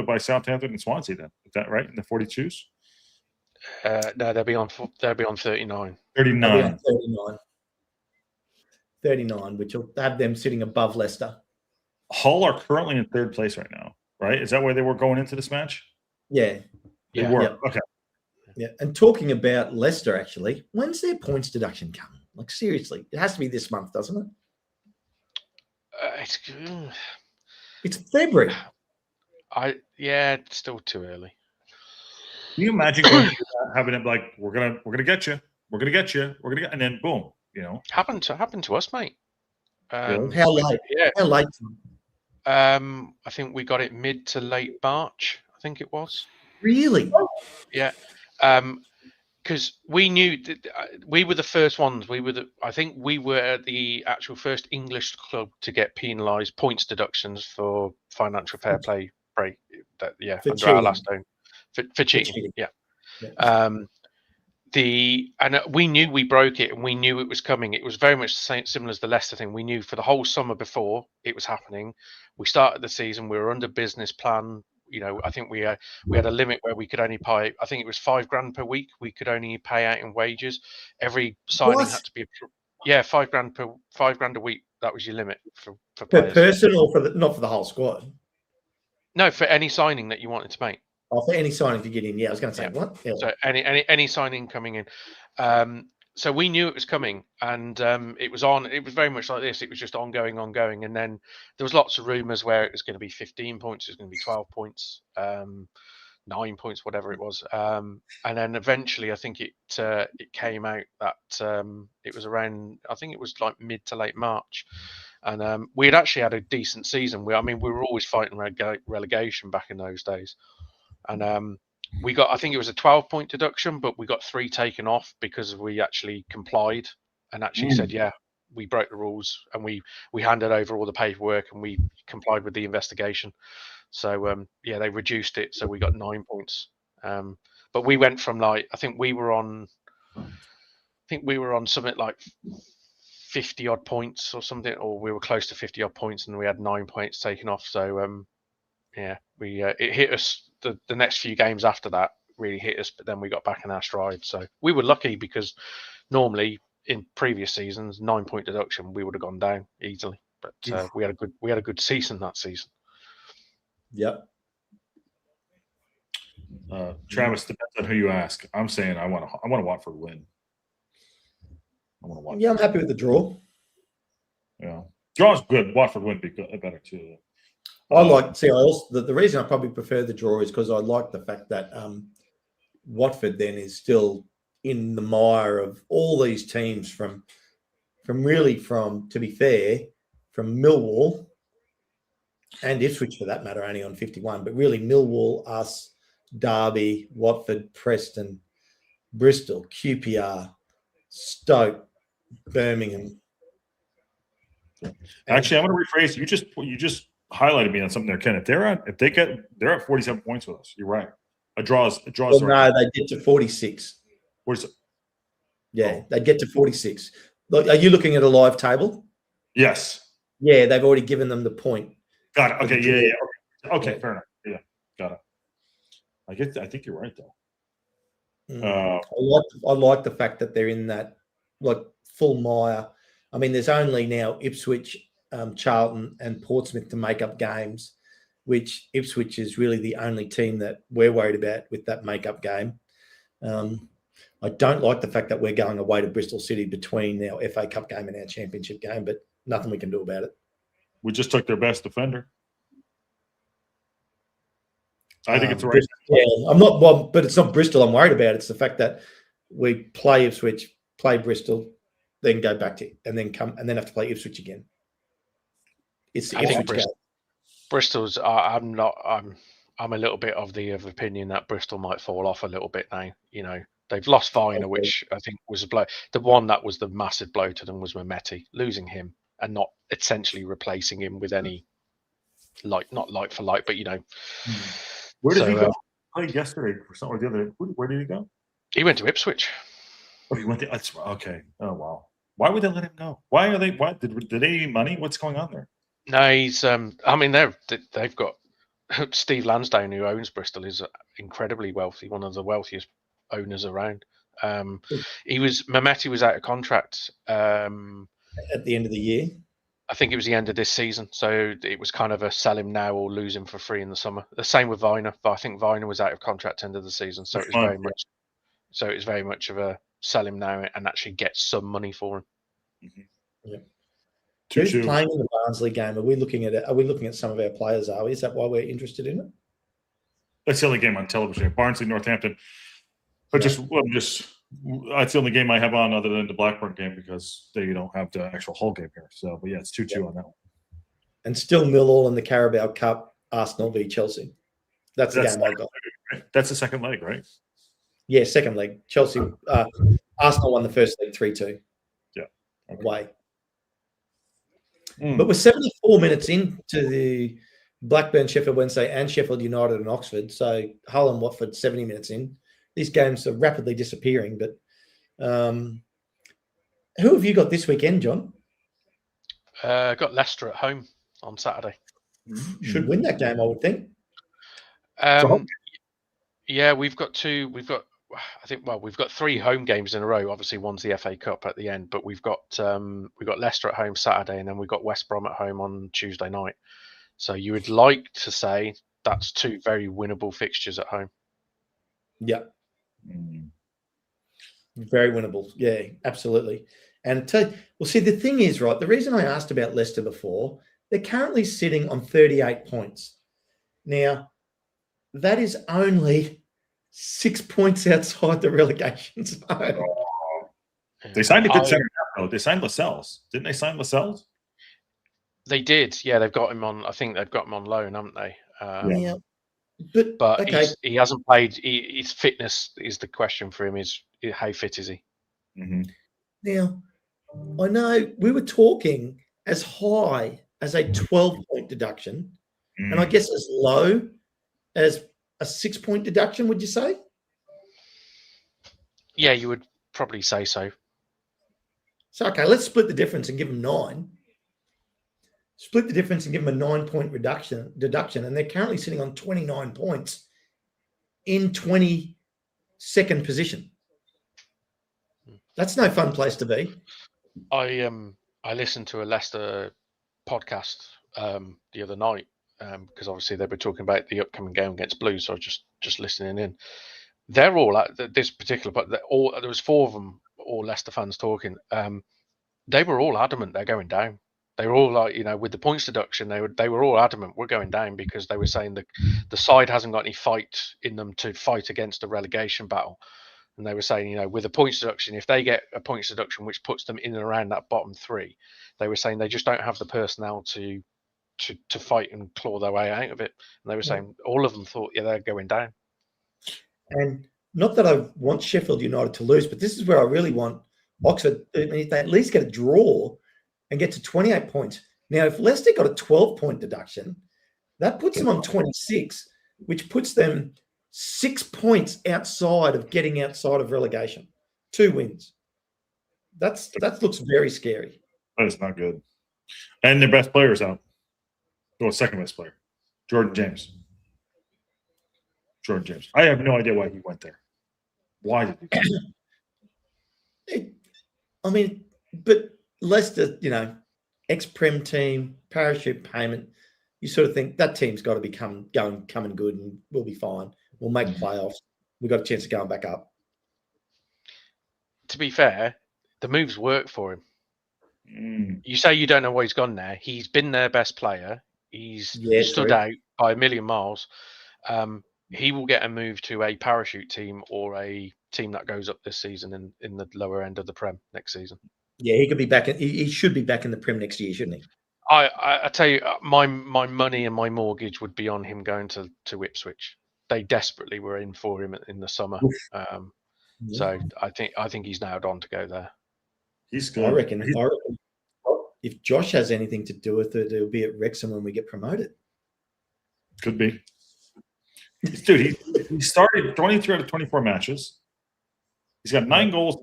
by Southampton and Swansea then. Is that right? In the 42s? No, they'll be on 39. 39. 39, which will have them sitting above Leicester. Hull are currently in third place right now, right? Is that where they were going into this match? Yeah. They were. Yep. Okay. Yeah. And talking about Leicester, actually, when's their points deduction coming? Like, seriously, it has to be this month, doesn't it? It's February. It's still too early. Can you imagine having it like we're gonna get you, and then boom, happened to us, mate. How late? Yeah. How late? I think we got it mid to late March. I think it was. Really? Yeah. Because we knew that we were the first ones. I think we were the actual first English club to get penalised points deductions for financial fair play break. Under cheating. Our last own for cheating. Yeah. We knew we broke it, and we knew it was coming. It was very much similar as the Leicester thing. We knew for the whole summer before it was happening. We started the season. We were under business plan. I think we had a limit where we could only pay. I think it was $5,000 per week. We could only pay out in wages. Every signing had to be, $5,000 a week. That was your limit for players. Per person, or not for the whole squad? No, for any signing that you wanted to make. Oh, for any signing to get in. Yeah, I was going to say what? Yeah. So any signing coming in. So we knew it was coming, and it was on. It was very much like this. It was just ongoing, and then there was lots of rumours where it was going to be 15 points, it was going to be 12 points, 9 points, whatever it was. And then eventually, I think it came out that it was around. I think it was like mid to late March, and we had actually had a decent season. We were always fighting relegation back in those days, and we got, I think it was a 12-point deduction, but we got 3 taken off because we actually complied and actually said, yeah, we broke the rules, and we handed over all the paperwork and we complied with the investigation. So, they reduced it. So we got 9 points. But we went from I think we were on something like 50 odd points or something, or we were close to 50 odd points, and we had 9 points taken off. So, it hit us. The next few games after that really hit us, but then we got back in our stride. So we were lucky, because normally in previous seasons, 9-point deduction, we would have gone down easily. But we had a good season that season. Yep. Travis, depends on who you ask. I'm saying I want Watford to win. Yeah, I'm happy with the draw. Yeah, draw's good. Watford win be better too. The reason I probably prefer the draw is because I like the fact that Watford then is still in the mire of all these teams from to be fair, from Millwall and Ipswich for that matter, only on 51, but really Millwall, us, Derby, Watford, Preston, Bristol, QPR, Stoke, Birmingham. Actually, I'm going to rephrase. You just highlighted me on something there, Ken. They're at 47 points with us. You're right. A draw. Well, no, they get to 46. Yeah, they get to 46. Look, are you looking at a live table? Yes. Yeah, they've already given them the point. Got it. Okay. Yeah. Okay. Fair enough. Yeah. Got it. I think you're right though. I like the fact that they're in that full mire. There's only now Ipswich, Charlton, and Portsmouth to make up games, which Ipswich is really the only team that we're worried about with that make-up game. I don't like the fact that we're going away to Bristol City between our FA Cup game and our championship game, but nothing we can do about it. We just took their best defender. I think it's the right. Bristol, yeah, I'm not. Well, but it's not Bristol I'm worried about. It's the fact that we play Ipswich, play Bristol, then go back to and then have to play Ipswich again. It's the Ipswich game. Bristol's. I'm not. I'm a little bit of the opinion that Bristol might fall off a little bit now. You know, they've lost Viner, which I think was a blow. The one that was the massive blow to them was Mehmeti. Losing him and not essentially replacing him with any not like for like, but you know. Where did he go? Played yesterday for something or the other. Where did he go? He went to Ipswich. Oh, he went to. Okay. Oh wow. Why would they let him go? Why are they? What did they need money? What's going on there? No, he's. I mean, they've got Steve Lansdowne, who owns Bristol, is incredibly wealthy. One of the wealthiest owners around. Mehmeti was out of contract at the end of the year. I think it was the end of this season, so it was kind of a sell him now or lose him for free in the summer. The same with Viner, but I think Viner was out of contract end of the season, so it was very much of a sell him now and actually get some money for him. Yeah. Who's playing in the Barnsley game? Are we looking at it? Are we looking at some of our players? Are we? Is that why we're interested in it? That's the only game on television. Barnsley, Northampton. But that's the only game I have on other than the Blackburn game because they don't have the actual Hull game here. So, but yeah, it's 2-2 on that one. And still Millwall in the Carabao Cup, Arsenal v Chelsea. That's the game I got. Right? That's the second leg, right? Yeah, second leg. Chelsea, Arsenal won the first leg 3-2. Yeah. Okay. Away. But we're 74 minutes into the Blackburn, Sheffield Wednesday, and Sheffield United and Oxford. So Hull and Watford 70 minutes in. These games are rapidly disappearing. But who have you got this weekend, John? Got Leicester at home on Saturday. Should win that game, I would think. Yeah, we've got three home games in a row. Obviously, one's the FA Cup at the end, but we've got Leicester at home Saturday, and then we've got West Brom at home on Tuesday night. So you would like to say that's two very winnable fixtures at home. Yeah. Very winnable. Yeah, absolutely. And see, the thing is, right, the reason I asked about Leicester before, they're currently sitting on 38 points. Now, that is only 6 points outside the relegation zone. They signed a good centre back, though. They signed Lascelles. Didn't they sign Lascelles? They did. Yeah, they've got him on. I think they've got him on loan, haven't they? Yeah. But okay. He hasn't played. His fitness is the question for him. Is how fit is he? Now, I know we were talking as high as a 12-point deduction, and I guess as low as a 6-point deduction. Would you say? Yeah, you would probably say so. So okay, let's split the difference and give them 9. Split the difference and give them a 9-point deduction, and they're currently sitting on 29 points in 22nd position. That's no fun place to be. I listened to a Leicester podcast the other night because obviously they were talking about the upcoming game against Blues, so I was just listening in. They're all at this particular, but there was 4 of them, all Leicester fans talking. They were all adamant they're going down. They were all like, with the points deduction, they were all adamant we're going down because they were saying the side hasn't got any fight in them to fight against a relegation battle. And they were saying, with a points deduction, if they get a points deduction which puts them in and around that bottom 3, they were saying they just don't have the personnel to fight and claw their way out of it. And they were saying all of them thought, they're going down. And not that I want Sheffield United to lose, but this is where I really want Oxford. I mean, if they at least get a draw and get to 28 points. Now, if Leicester got a 12-point deduction, that puts them on 26, which puts them 6 points outside of getting outside of relegation. 2 wins. That looks very scary. That is not good. And their best player's out. Well, second best player, Jordan James. I have no idea why he went there. Why did he? But Leicester, ex-Prem team, parachute payment. you sort of think that team's got to be coming good, and we'll be fine. We'll make playoffs. We've got a chance of going back up. To be fair, the moves work for him. You say you don't know why he's gone there. He's been their best player. He's stood out by a million miles. He will get a move to a parachute team or a team that goes up this season in the lower end of the Prem next season. Yeah, he could be back. He should be back in the Prem next year, shouldn't he? I tell you, my money and my mortgage would be on him going to Ipswich. They desperately were in for him in the summer. So I think he's nailed on to go there. He's good. I reckon if Josh has anything to do with it, it'll be at Wrexham when we get promoted. Could be. Dude, he started 23 out of 24 matches. He's got 9 goals,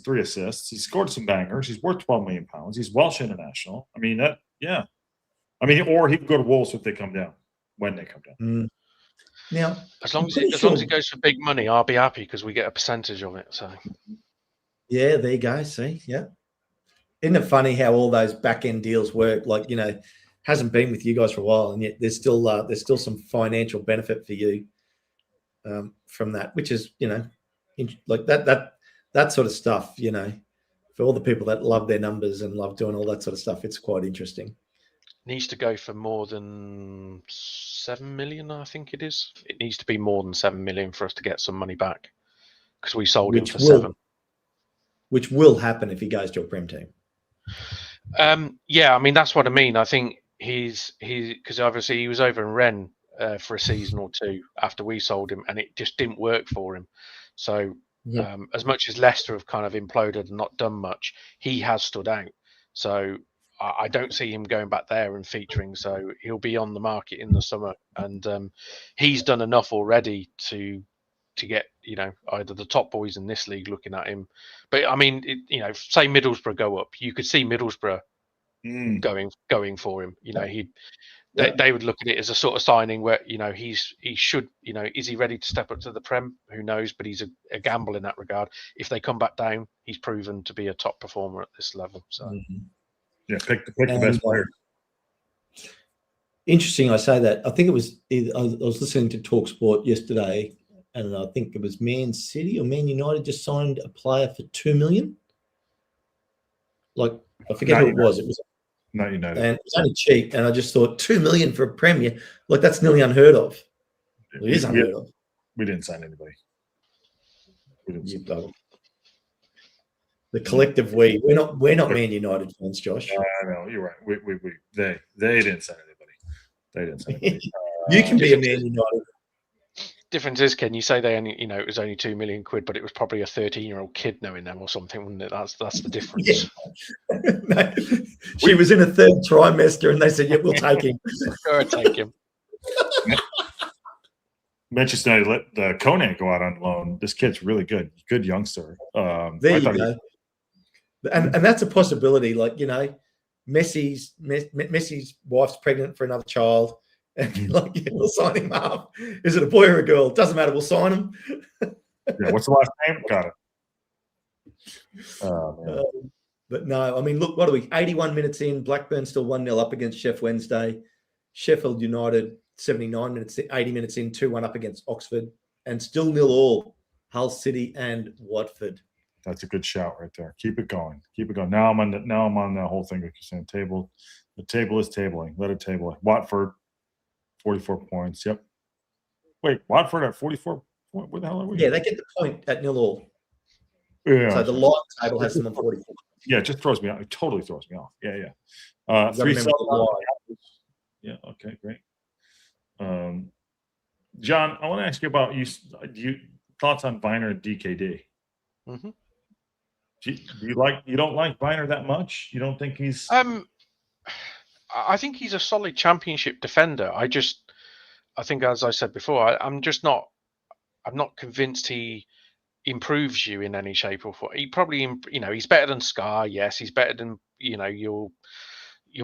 3 assists. He scored some bangers. He's worth £12 million. He's Welsh international. I mean, or he could go to Wolves if they come down, when they come down. Now, as long as he goes for big money, I'll be happy because we get a percentage of it. So, yeah, there you go. See, yeah. Isn't it funny how all those back end deals work? Like, hasn't been with you guys for a while, and yet there's still some financial benefit for you from that, which is like that sort of stuff. For all the people that love their numbers and love doing all that sort of stuff, it's quite interesting. Needs to go for more than 7 million, I think it is. It needs to be more than 7 million for us to get some money back because we sold him for 7. Which will happen if he goes to a Prem team. Yeah, I mean that's what I mean. I think he's because obviously he was over in Rennes for a season or two after we sold him, and it just didn't work for him. So as much as Leicester have kind of imploded and not done much, he has stood out. So I don't see him going back there and featuring. So he'll be on the market in the summer, and he's done enough already to get either the top boys in this league looking at him. But I mean, say Middlesbrough go up, you could see Middlesbrough going for him. They would look at it as a sort of signing where he should is he ready to step up to the Prem? Who knows? But he's a gamble in that regard. If they come back down, he's proven to be a top performer at this level. So pick the best player. Interesting. I say that. I think it was. I was listening to TalkSport yesterday, and I think it was Man City or Man United just signed a player for $2 million. Like I forget who it was. It was not United, and it was only cheap. And I just thought $2 million for a Premier, like that's nearly unheard of. It is unheard of. We didn't sign anybody. The collective we're not Man United fans, Josh. I know you're right. They didn't sign anybody. They didn't sign anybody. You can be a Man United. Difference is, Ken, you say they only, it was only £2 million, but it was probably a 13-year-old kid knowing them or something, wasn't it? That's the difference. Yeah. She was in a 3rd trimester, and they said, "Yep, we'll take him." Sure, take him. Manchester United let the Koné go out on loan. This kid's really good youngster. There you go. And that's a possibility. Like Messi's wife's pregnant for another child. And we'll sign him up. Is it a boy or a girl? Doesn't matter. We'll sign him. What's the last name? Got it. But no, I mean, look, what are we? 81 minutes in. Blackburn still 1-0 up against Sheff Wednesday. Sheffield United 79 minutes, 80 minutes in, 2-1 up against Oxford, and still 0-0. Hull City and Watford. That's a good shout right there. Keep it going. Keep it going. Now I'm on the whole thing. Like you're saying, table. The table is tabling. Let it table. Watford. 44 points. Yep. Wait, Watford at 44. Where the hell are we? Yeah, they get the point at 0-0. Yeah. So the live table has them on 44. Yeah, it just throws me off. It totally throws me off. Yeah. 3 Yeah. Okay. Great. John, I want to ask you about you thoughts on Viner and DKD. Mm-hmm. You don't like Viner that much? You don't think he's? I think he's a solid championship defender. I think, as I said before, I'm not convinced he improves you in any shape or form. He probably, he's better than Scar. Yes, he's better than, your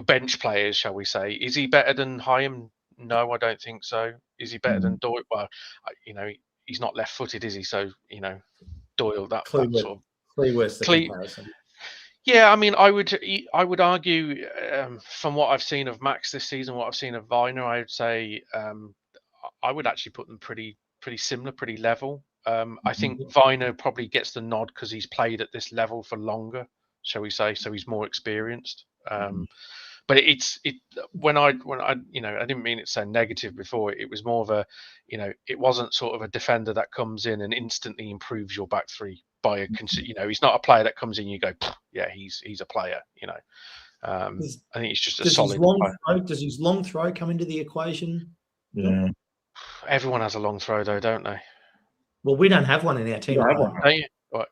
bench players, shall we say. Is he better than Hyam? No, I don't think so. Is he better than Doyle? Well, he's not left-footed, is he? So, Doyle, that sort of clear worse the comparison. Yeah, I mean, I would argue from what I've seen of Max this season, what I've seen of Viner, I would say I would actually put them pretty similar, pretty level. I think Viner probably gets the nod because he's played at this level for longer, shall we say? So he's more experienced. But when I I didn't mean it so negative before. It was more of a it wasn't sort of a defender that comes in and instantly improves your back three by a he's not a player that comes in, you go, yeah, he's a player. I think it's just a solid player. Does his long throw come into the equation? Yeah. Everyone has a long throw though, don't they? Well, we don't have one in our team. Don't you?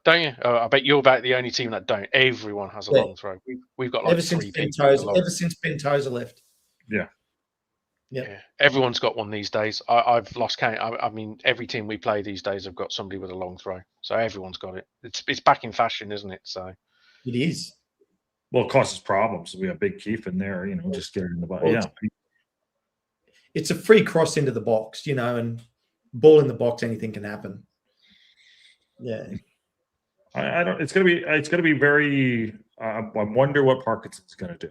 Don't you? Oh, I bet you're about the only team that don't. Everyone has a long throw. We've got like ever since Bentosa left. Yeah, everyone's got one these days. I've lost count. I mean, every team we play these days have got somebody with a long throw, so everyone's got it. It's back in fashion, isn't it? So it is. Well, it causes problems. We have Big Keith in there, just get it in the box. Yeah, it's a free cross into the box, and ball in the box, anything can happen. Yeah, I don't. It's gonna be very. I wonder what Parkinson's gonna do.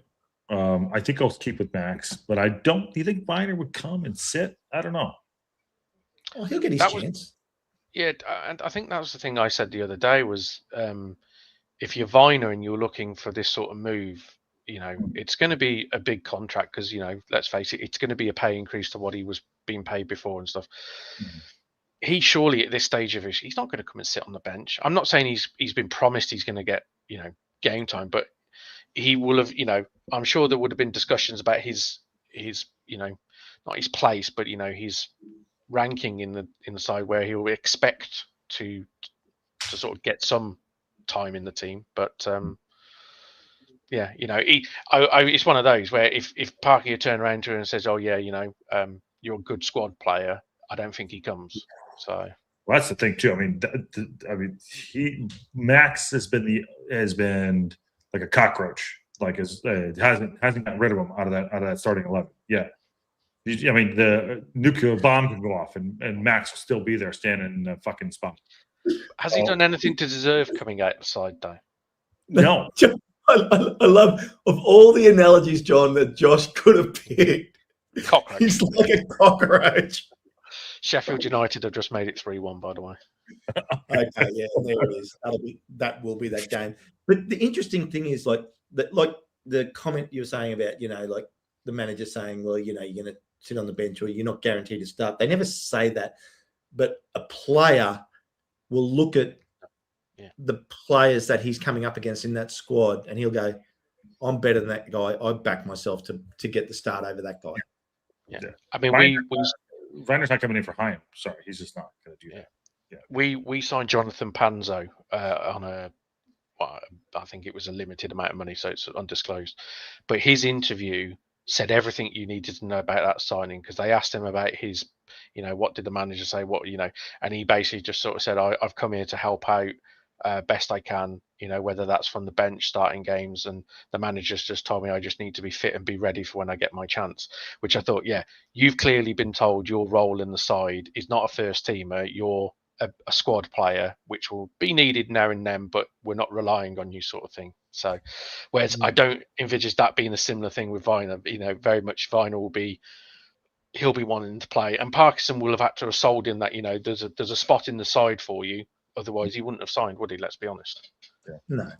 I think I'll keep with Max, but I don't. Do you think Viner would come and sit? I don't know. Well, he'll get his chance. Yeah, and I think that was the thing I said the other day was if you're Viner and you're looking for this sort of move, it's going to be a big contract because let's face it, it's going to be a pay increase to what he was being paid before and stuff. He surely at this stage of his, he's not going to come and sit on the bench. I'm not saying he's been promised he's going to get game time, but he will have, I'm sure there would have been discussions about his not his place, but his ranking in the side where he'll expect to sort of get some time in the team. But yeah, it's one of those where if Parky turned around to him and says, "Oh yeah, you're a good squad player," I don't think he comes. So well, that's the thing too. I mean, Max has been like a cockroach. Like hasn't gotten rid of him out of that starting 11. Yeah, I mean the nuclear bomb can go off and Max will still be there standing in the fucking spot. Has he done anything to deserve coming out the side though? No. I love of all the analogies, John, that Josh could have picked. Cockroach. He's like a cockroach. Sheffield United have just made it 3-1, by the way. Okay, yeah, there it is. That will be that game. But the interesting thing is like the comment you were saying about, like the manager saying, well, you're going to sit on the bench or you're not guaranteed to start. They never say that, but a player will look at the players that he's coming up against in that squad and he'll go, I'm better than that guy. I back myself to get the start over that guy. Yeah. I mean, Viner's not coming in for Chaim. Sorry, he's just not going to do that. Yeah. We signed Jonathan Panzo on I think it was a limited amount of money, so it's undisclosed. But his interview said everything you needed to know about that signing because they asked him about his, what did the manager say? And he basically just sort of said, I've come here to help out best I can, whether that's from the bench starting games. And the manager's just told me I just need to be fit and be ready for when I get my chance, which I thought, yeah, you've clearly been told your role in the side is not a first teamer. You're a squad player, which will be needed now and then, but we're not relying on you sort of thing. So, whereas I don't envisage that being a similar thing with Viner. Very much Viner he'll be wanting to play, and Parkinson will have had to have sold in that there's a spot in the side for you. Otherwise, he wouldn't have signed, would he? Let's be honest. No.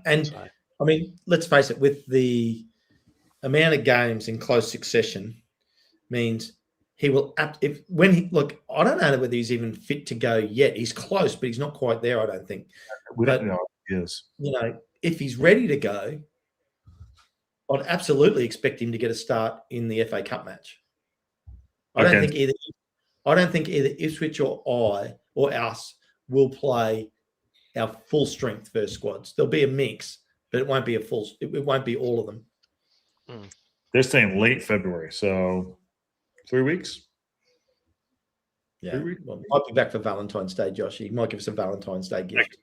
And I mean, let's face it, with the amount of games in close succession, means he will. I don't know whether he's even fit to go yet. He's close, but he's not quite there. I don't think. We don't know if he is. If he's ready to go, I'd absolutely expect him to get a start in the FA Cup match. I don't think either Ipswich or I or us will play our full strength first squads. There'll be a mix, but it won't be it won't be all of them. They're saying late February, so 3 weeks. Yeah, 3 weeks? Well, might be back for Valentine's Day, Josh. He might give us a Valentine's Day gift.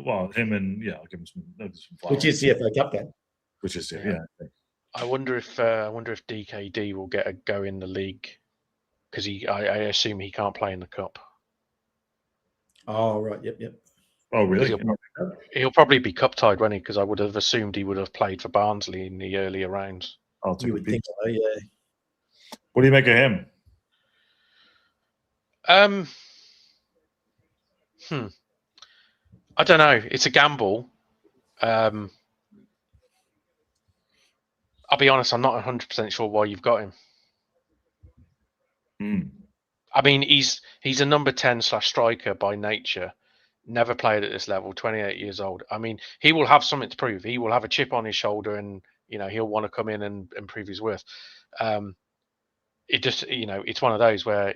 Well, him and I'll give him some flowers. Which is the FA Cup game. Which is I wonder if DKD will get a go in the league because I assume he can't play in the cup. Oh right, yep. Oh, really? He'll probably be cup tied, won't he? Because I would have assumed he would have played for Barnsley in the earlier rounds. You would think so, yeah. What do you make of him? I don't know. It's a gamble. I'll be honest, I'm not 100% sure why you've got him. I mean, he's a number 10/striker by nature. Never played at this level, 28 years old. I mean, he will have something to prove. He will have a chip on his shoulder and, he'll want to come in and prove his worth. It just, it's one of those where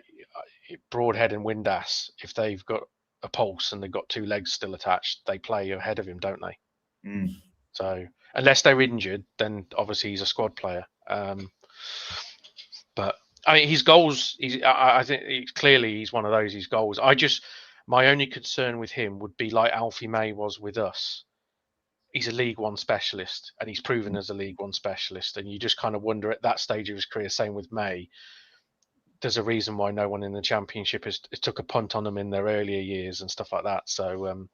Broadhead and Windass, if they've got a pulse and they've got two legs still attached, they play ahead of him, don't they? So unless they're injured, then obviously he's a squad player. But I mean, his goals, I think clearly he's one of those, his goals. My only concern with him would be like Alfie May was with us. He's a League One specialist, and he's proven as a League One specialist. And you just kind of wonder at that stage of his career, same with May, there's a reason why no one in the Championship has took a punt on them in their earlier years and stuff like that. So,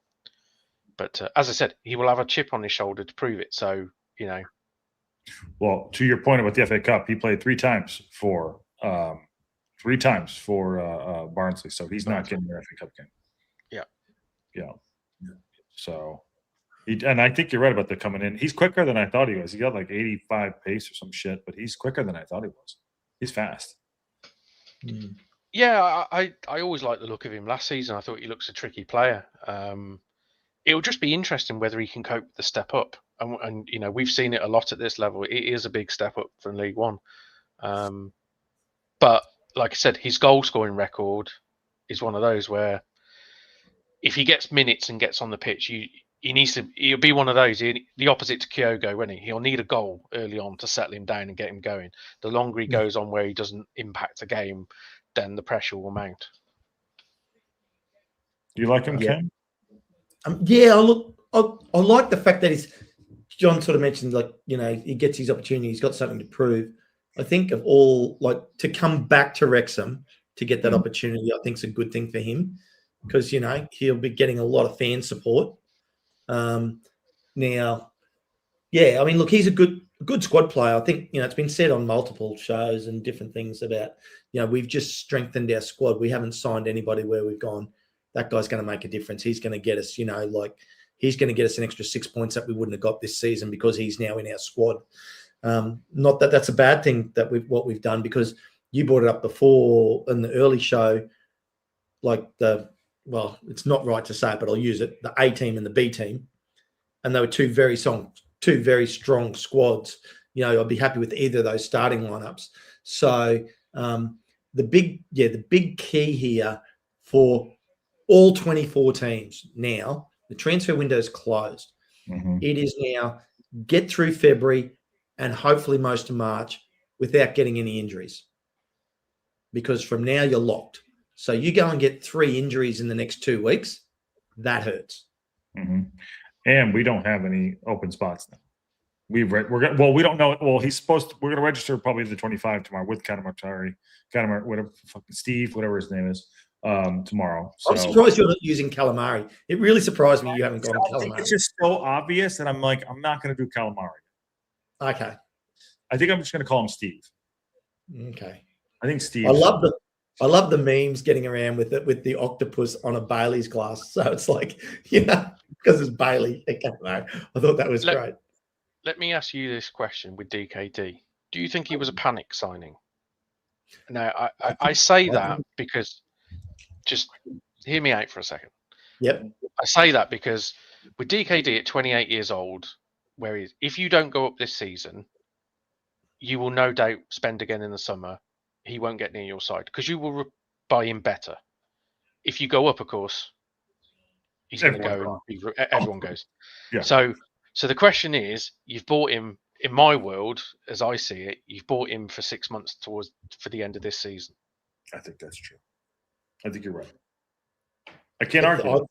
but as I said, he will have a chip on his shoulder to prove it. So, Well, to your point about the FA Cup, he played three times for Barnsley, so he's not getting the FA Cup game. Yeah. So, and I think you're right about the coming in. He's quicker than I thought he was. He got like 85 pace or some shit, but he's quicker than I thought he was. He's fast. Yeah, I always liked the look of him last season. I thought he looks a tricky player. It'll just be interesting whether he can cope with the step up. And we've seen it a lot at this level. It is a big step up from League One. But like I said, his goal scoring record is one of those where if he gets minutes and gets on the pitch, he'll be one of those, the opposite to Kyogo, won't he? He'll need a goal early on to settle him down and get him going. The longer he goes on where he doesn't impact the game, then the pressure will mount. Do you like him, Ken? I like the fact that John sort of mentioned, like, he gets his opportunity. He's got something to prove. I think of all, like, to come back to Wrexham to get that opportunity, I think is a good thing for him because, he'll be getting a lot of fan support. Now, I mean, look, he's a good squad player. I think, it's been said on multiple shows and different things about, we've just strengthened our squad. We haven't signed anybody where we've gone, that guy's going to make a difference. He's going to get us, he's going to get us an extra 6 points that we wouldn't have got this season because he's now in our squad. Not that that's a bad thing that what we've done, because you brought it up before in the early show, like it's not right to say it, but I'll use it, the A team and the B team. And they were two very strong squads. I'd be happy with either of those starting lineups. So the big key here for all 24 teams now, the transfer window is closed. It is now get through February and hopefully most of March without getting any injuries. Because from now you're locked. So you go and get 3 injuries in the next 2 weeks, that hurts. And we don't have any open spots now. We don't know. Well, we're going to register probably the 25 tomorrow with Steve, whatever his name is, tomorrow. So, I'm surprised you're not using Calamari. It really surprised me you haven't gone Calamari. I think it's just so obvious that I'm like, I'm not going to do Calamari. Okay. I think I'm just going to call him Steve. Okay. I think Steve. I love the memes getting around with it, with the octopus on a Bailey's glass. So it's like, because it's Bailey. I thought that was great. Let me ask you this question with DKD. Do you think he was a panic signing? Now, I say that because, just hear me out for a second. Yep. I say that because with DKD at 28 years old, if you don't go up this season, you will no doubt spend again in the summer. He won't get near your side because you will buy him better. If you go up, of course, he's going to go. Everyone goes. Yeah. So the question is, you've bought him. In my world, as I see it, you've bought him for 6 months for the end of this season. I think that's true. I think you're right. I can't argue.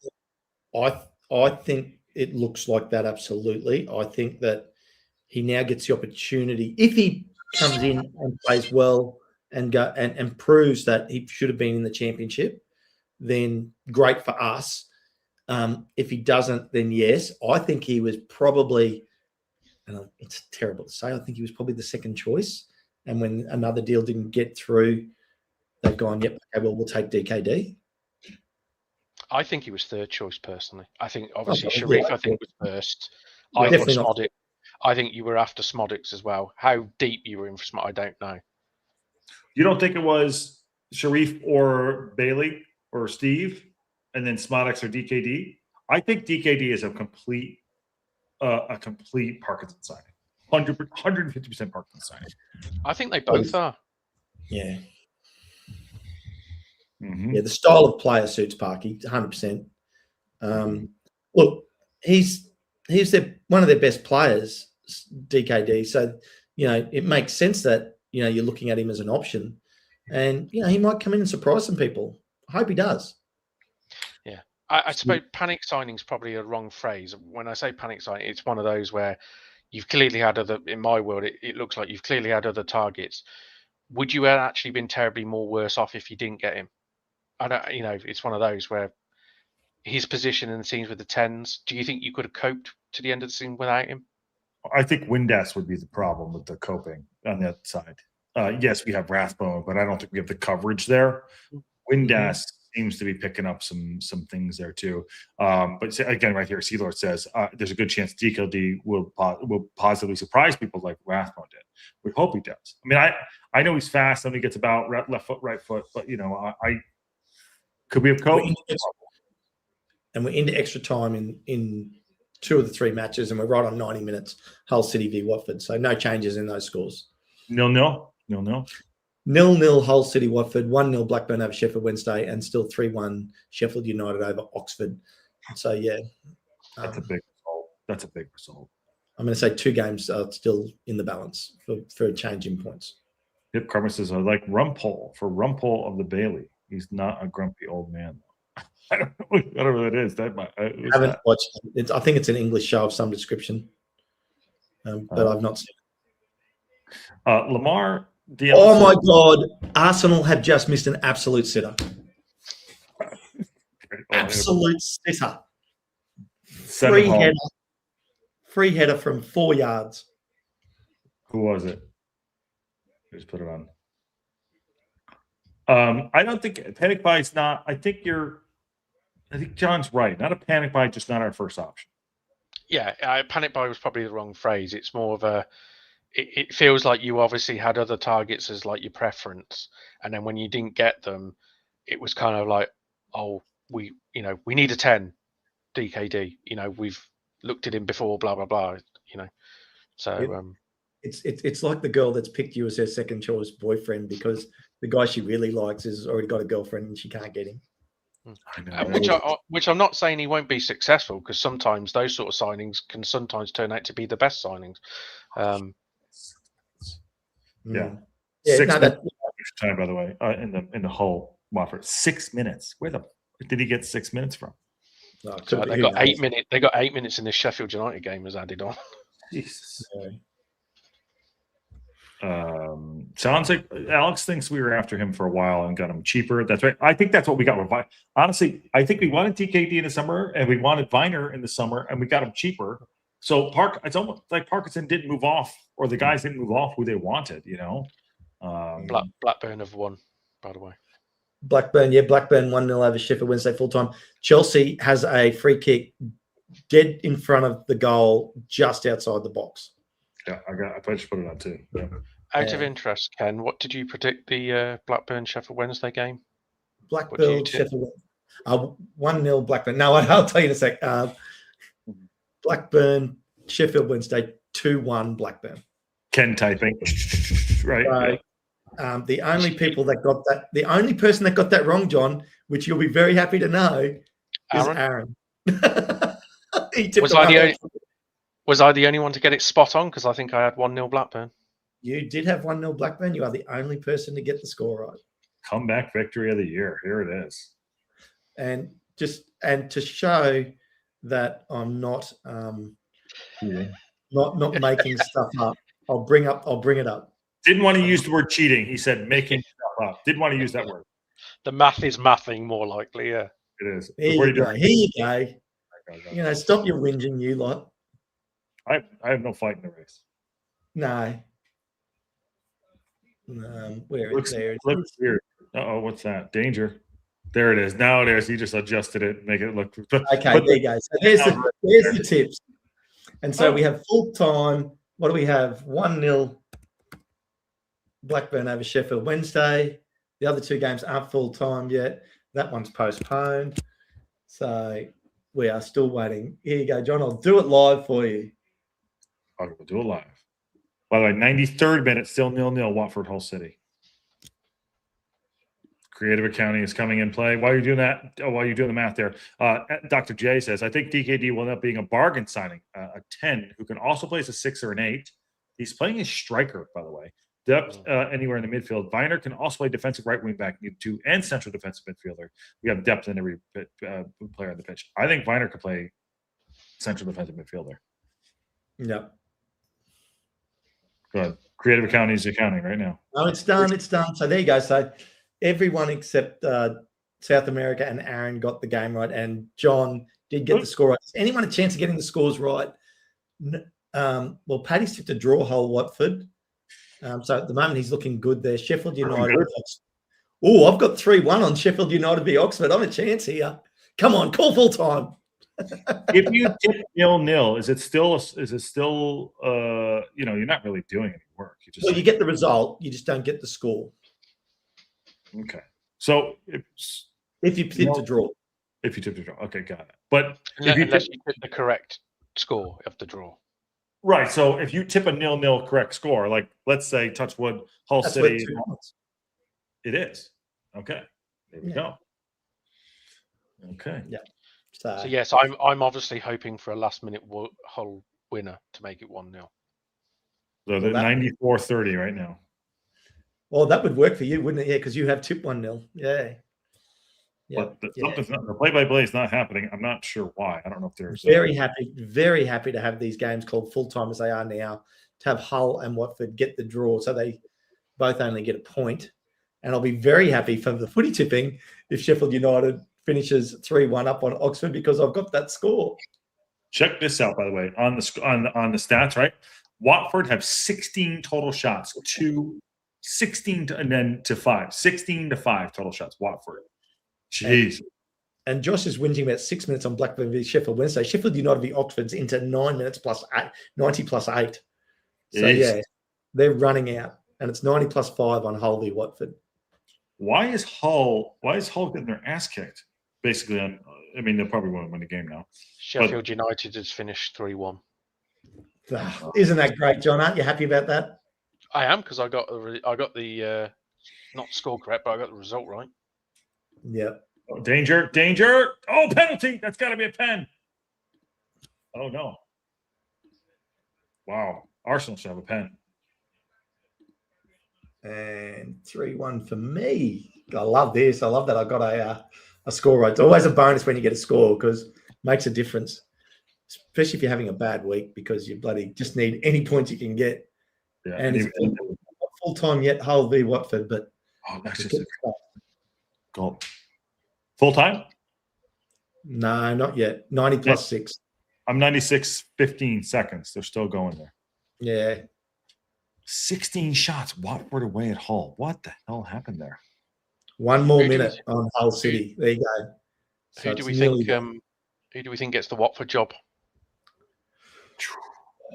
I think it looks like that, absolutely. I think that he now gets the opportunity. If he comes in and plays well and proves that he should have been in the Championship, then great for us. If he doesn't, then yes. I think he was probably, and it's terrible to say, I think he was probably the second choice. And when another deal didn't get through, they've gone, yep, okay, well, we'll take DKD. I think he was third choice personally. I think obviously Sharif, I think was first. I Definitely think not. Smodic. I think you were after Smodics as well. How deep you were in for Smodic, I don't know. You don't think it was Sharif or Bailey or Steve, and then Smodics or DKD? I think DKD is a complete Parkinson signing. 150% Parkinson signing. I think they both are. Yeah. Mm-hmm. Yeah, the style of player suits Parky, 100%. Look, he's one of their best players, DKD. So, it makes sense that, you're looking at him as an option. And, he might come in and surprise some people. I hope he does. Yeah. I suppose panic signing is probably a wrong phrase. When I say panic signing, it's one of those where you've clearly had in my world, it looks like you've clearly had other targets. Would you have actually been terribly more worse off if you didn't get him? I don't, it's one of those where his position in the scenes with the 10s, do you think you could have coped to the end of the scene without him? I think Windass would be the problem with the coping on that side. Yes, we have Rathbone, but I don't think we have the coverage there. Windass seems to be picking up some things there too. But again, right here, Sealord says there's a good chance DKD will positively surprise people like Rathbone did. We hope he does. I mean, I know he's fast and he gets about left foot, right foot, but I could we have coped? And we're into extra time in 2 of the 3 matches, and we're right on 90 minutes. Hull City v Watford, so no changes in those scores. 0-0. 0-0 Hull City Watford, 1-0 Blackburn over Sheffield Wednesday, and still 3-1 Sheffield United over Oxford. So yeah, that's a big result. That's a big result. I'm going to say 2 games are still in the balance for a change in points. Yep, Carmen says I like Rumpole for Rumpole of the Bailey. He's not a grumpy old man. I don't know what it is. I haven't watched it. I think it's an English show of some description, but I've not seen it. Lamar. Oh my God! Arsenal have just missed an absolute sitter. Absolute sitter. Free header from 4 yards. Who was it? Just put it on. I don't think panic buy is not. I think John's right. Not a panic buy, just not our first option. Yeah, panic buy was probably the wrong phrase. It's more of a. It feels like you obviously had other targets as like your preference, and then when you didn't get them, it was kind of like, oh, we need a 10, DKD. We've looked at him before, blah blah blah. So it's like the girl that's picked you as her second choice boyfriend because the guy she really likes has already got a girlfriend and she can't get him. I know. Which I'm not saying he won't be successful, because sometimes those sort of signings can sometimes turn out to be the best signings. Yeah. Yeah, 6 minutes time, by the way, in the Hull Watford. 6 minutes. Where did he get 6 minutes from? No, so they got 8 minutes. They got 8 minutes in the Sheffield United game was added on. Jesus. Sounds like Alex thinks we were after him for a while and got him cheaper. That's right. I think that's what we got with Viner. Honestly, I think we wanted DKD in the summer and we wanted Viner in the summer and we got him cheaper. So it's almost like Parkinson didn't move off, or the guys didn't move off who they wanted, Blackburn have won, by the way. Blackburn 1-0 over Sheffield Wednesday full time. Chelsea has a free kick dead in front of the goal, just outside the box. Yeah, I just put it on too. Yeah. Out of interest, Ken, what did you predict the Blackburn Sheffield Wednesday game? Blackburn Sheffield 1-0 Blackburn. No, I'll tell you in a sec. Blackburn Sheffield Wednesday 2-1 Blackburn. Ken typing. Right. So, the only person that got that wrong, John, which you'll be very happy to know, is Aaron. Was I the only one to get it spot on? Because I think I had 1-0 Blackburn. You did have 1-0 Blackburn. You are the only person to get the score right. Comeback victory of the year. Here it is. And to show that I'm not not making stuff up, I'll bring it up. Didn't want to use the word cheating. He said making stuff up. Didn't want to use that word. The math is mathing more likely, yeah. It is. Here you go. Here you go. You know, stop your whinging, you lot. I have no fight in the race. No. Where is there? Looks weird. Uh-oh, what's that? Danger. There it is. Now it is. He just adjusted it, make it look. Okay, there you go. So there's the tips. And so we have full time. What do we have? 1-0 Blackburn over Sheffield Wednesday. The other two games aren't full time yet. That one's postponed. So we are still waiting. Here you go, John. I'll do it live for you. I will do it live. By the way, 93rd minute, still 0-0, Watford, Hull City. Creative accounting is coming in play. While you're doing that, while you're doing the math there, Dr. J says, I think DKD will end up being a bargain signing, a 10 who can also play as a 6 or an 8. He's playing as striker, by the way. Depth anywhere in the midfield. Viner can also play defensive right wing back, and central defensive midfielder. We have depth in every player on the pitch. I think Viner could play central defensive midfielder. Yep. Good. Creative accounting is accounting right now. Oh, it's done. It's done. So there you go. So everyone except South America and Aaron got the game right, and John did get the score right. Is anyone a chance of getting the scores right? Well, Paddy's tipped a draw Hull Watford. So at the moment he's looking good there. Sheffield United. Oh, I've got 3-1 on Sheffield United v Oxford. I'm a chance here. Come on, call full time. If you tip 0-0, is it still you're not really doing any work. You get the result, you just don't get the score. Okay. So if you tip to draw. If you tip to draw. Okay, got it. But unless you tip the correct score of the draw. Right. So if you tip a 0-0 correct score, like let's say Touchwood, Hull City. It is. Okay. There we go. Okay. Yeah. So yes, I'm obviously hoping for a last minute Hull winner to make it 1-0. So they're 94-30 right now. Well, that would work for you, wouldn't it? Yeah, because you have tipped 1-0. Yeah. But the play-by-play is not happening. I'm not sure why. I don't know if there's very happy to have these games called full time as they are now, to have Hull and Watford get the draw, so they both only get a point. And I'll be very happy for the footy tipping if Sheffield United finishes 3-1 up on Oxford, because I've got that score. Check this out, by the way, on the stats, right? Watford have 16 total shots, 16 to 5, 16 to 5 total shots. Watford. Jeez. And Josh is whinging about 6 minutes on Blackburn v Sheffield Wednesday. Sheffield United v Oxford's into 9 minutes plus 8, 90 plus 8. So yeah, they're running out, and it's 90 plus 5 on Hull v Watford. Why is Hull getting their ass kicked? Basically, I mean, they'll probably won't win the game now. Sheffield United has finished 3-1. Isn't that great, John? Aren't you happy about that? I am, because I got the not score correct, but I got the result right. Yeah. Oh, danger. Oh, penalty. That's got to be a pen. Oh, no. Wow. Arsenal should have a pen. And 3-1 for me. I love this. I love that I got a score right. It's always a bonus when you get a score, because it makes a difference, especially if you're having a bad week, because you bloody just need any points you can get. Yeah, and it's not full time yet, Hull v Watford, but that's just a goal. Full time? No, not yet. 90 plus 6. I'm 96, 15 seconds. They're still going there. Yeah. 16 shots. Watford away at Hull. What the hell happened there? One more minute on Hull City. There you go. So who do we think gets the Watford job?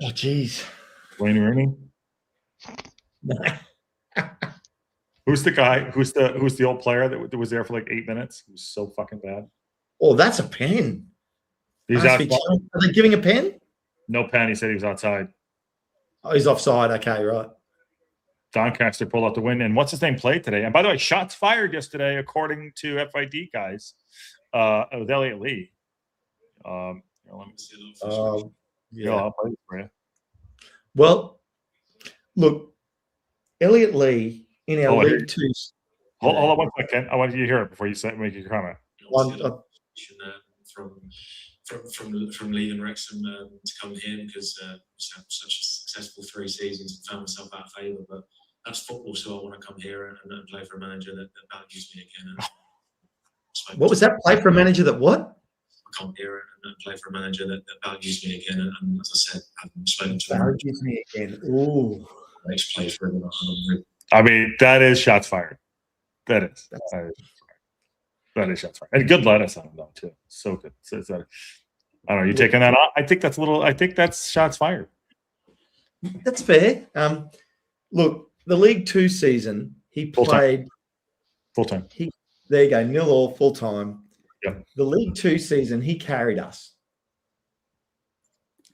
Oh, geez. Wayne Rooney? Who's the guy? Who's the old player that was there for like 8 minutes? He was so fucking bad. Oh, that's a pen. He's outside. Are they giving a pen? No pen. He said he was outside. Oh, he's offside. Okay, right. Doncaster pulled out the win. And what's his name played today? And by the way, shots fired yesterday, according to FID guys, with Elliot Lee. Let me see. Yeah. I'll play it for you. Well, look, Elliot Lee in our League 2. Hold on 1 second. I want you to hear it before you make your comment. From leaving Wrexham to come here, because such a successful 3 seasons and found myself out of favour. But that's football, so I want to come here and play for a manager that values me again. And What was that? Play for a manager that what? I come here and play for a manager that values me again. And as I said, I haven't spoken to him. Values me again. Ooh. Next plays for him. I mean, that is shots fired. That is shots fired. And good lettuce on him though too. So good. So I don't know. You taking that off? I think that's shots fired. That's fair. Look, the League Two season he played full time. There you go, 0-0 full time. Yep. The League Two season he carried us.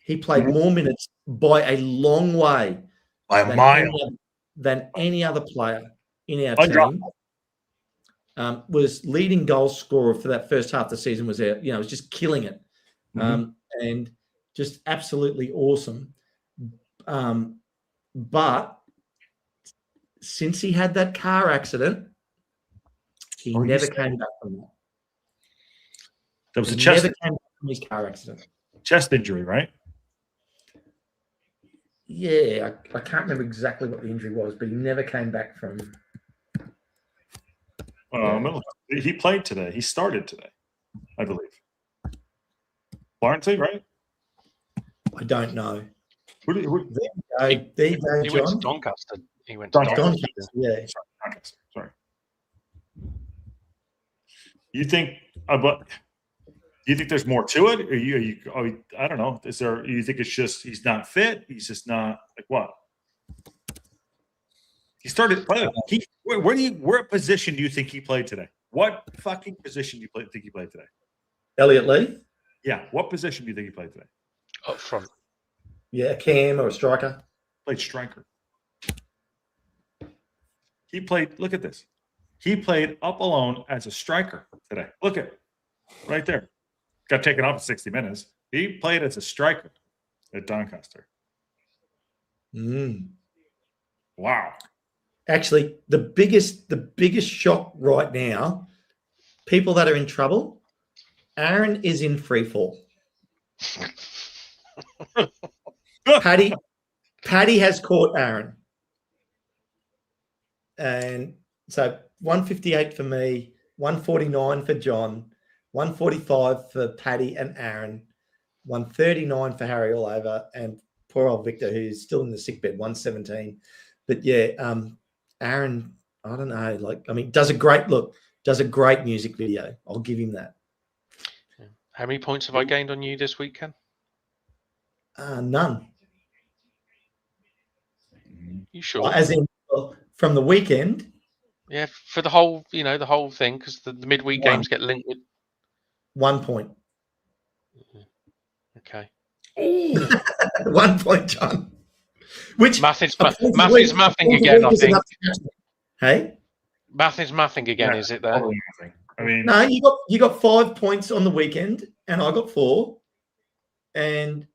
He played more minutes by a long way, by a mile, than any other player in our team. Was leading goal scorer for that first half of the season. Was there, was just killing it, and just absolutely awesome. But since he had that car accident, he never came back from that. That was a chest. Never came back from his car accident. Chest injury, right? Yeah, I can't remember exactly what the injury was, but he never came back from. He played today. He started today, I believe. Barnsley, right? I don't know. There he went to Doncaster. He went to Doncaster. Yeah. Sorry. You think about? Do you think there's more to it, or I don't know. Is there? You think it's just he's not fit? He's just not like what? He started. What position do you think he played today? What fucking position do you think he played today? Elliot Lee. Yeah. What position do you think he played today? Up front. Yeah, cam or a striker. Played striker. He played. Look at this. He played up alone as a striker today. Look at it. Right there. Got taken off in 60 minutes. He played as a striker at Doncaster. Wow. Actually, the biggest shock right now, people that are in trouble, Aaron is in free fall. Paddy has caught Aaron. And so 158 for me, 149 for John, 145 for Paddy and Aaron, 139 for Harry all over, and poor old Victor, who's still in the sickbed, 117. But yeah, Aaron, I don't know, does a great music video. I'll give him that. How many points have I gained on you this week, Ken? None. You sure? As in from the weekend? Yeah, for the whole, the whole thing, because the midweek games get linked with 1 point. Okay. 1 point, John. Which math is mathing again, I think. Hey? Math is mathing again, is it there? I mean, no, you got 5 points on the weekend, and I got 4, and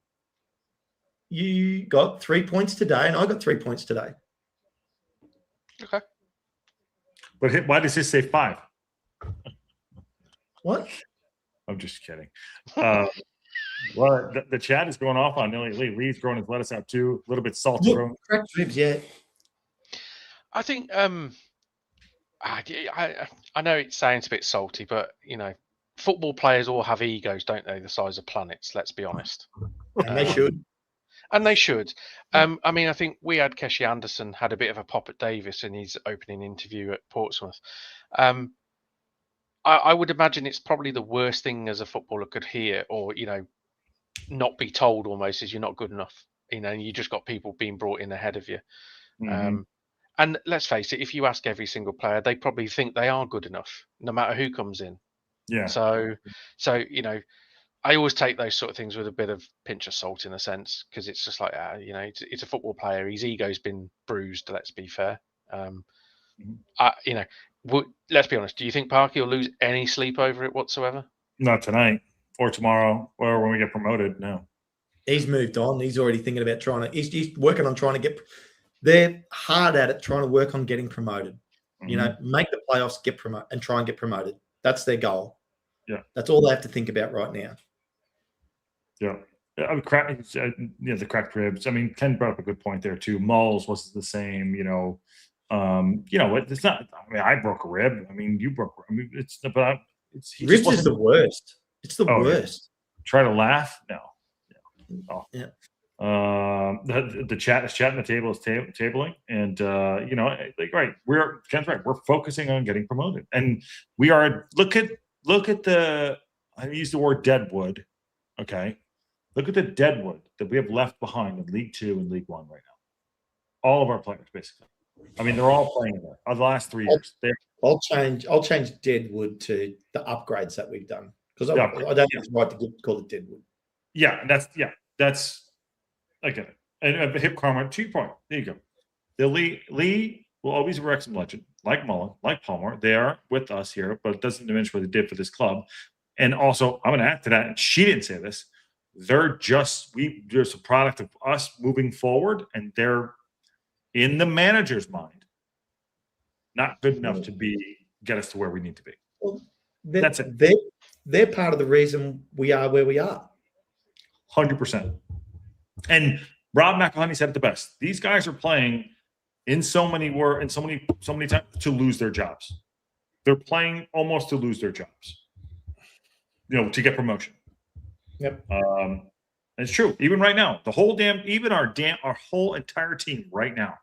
you got 3 points today, and I got 3 points today. Okay. But why does this say 5? What? I'm just kidding. Well, the chat is going off on Elliot Lee. Lee's throwing his lettuce out too. A little bit salty. Cracked ribs, yeah. I think I know it sounds a bit salty, but football players all have egos, don't they? The size of planets. Let's be honest. And they should. And they should. I mean, I think we had Keshi Anderson had a bit of a pop at Davis in his opening interview at Portsmouth. I would imagine it's probably the worst thing as a footballer could hear, or not be told almost, is you're not good enough. You just got people being brought in ahead of you. And let's face it, if you ask every single player, they probably think they are good enough, no matter who comes in. Yeah. So I always take those sort of things with a bit of pinch of salt, in a sense, because it's just like, it's a football player. His ego's been bruised. Let's be fair. Let's be honest. Do you think Parky will lose any sleep over it whatsoever? Not tonight, or tomorrow, or when we get promoted. No. He's moved on. He's already thinking about he's working on trying to get. They're hard at it, trying to work on getting promoted. Make the playoffs, get promoted, and try and get promoted. That's their goal. Yeah. That's all they have to think about right now. Yeah. The cracked ribs. I mean, Ken brought up a good point there too. Mulls was the same. It's not. I mean, I broke a rib. I mean, you broke. I mean, it's. But Ribs is the worst. It's the worst. Yeah. Try to laugh? No. Oh. Yeah. The chat is chatting. The table is tabling, and Ken's right. We're focusing on getting promoted, and we are. Look at the. I use the word deadwood. Okay, look at the deadwood that we have left behind in League 2 and League 1 right now. All of our players, basically. I mean, they're all playing there. Of the last 3 years, I'll change deadwood to the upgrades that we've done, because I don't think it's right to call it deadwood. Yeah, that's. I get it. And Hip Karma, 2 point. There you go. The Lee will always be a Wrexham legend, like Mullen, like Palmer. They are with us here, but it doesn't diminish what they did for this club. And also, I'm going to add to that, and she didn't say this, they're just a product of us moving forward, and they're in the manager's mind not good enough to get us to where we need to be. Well, that's it. They're part of the reason we are where we are. 100%. And Rob McElhenney said it the best. These guys are playing in so many times to lose their jobs. They're playing almost to lose their jobs. To get promotion. Yep. It's true. Even right now, our whole entire team right now.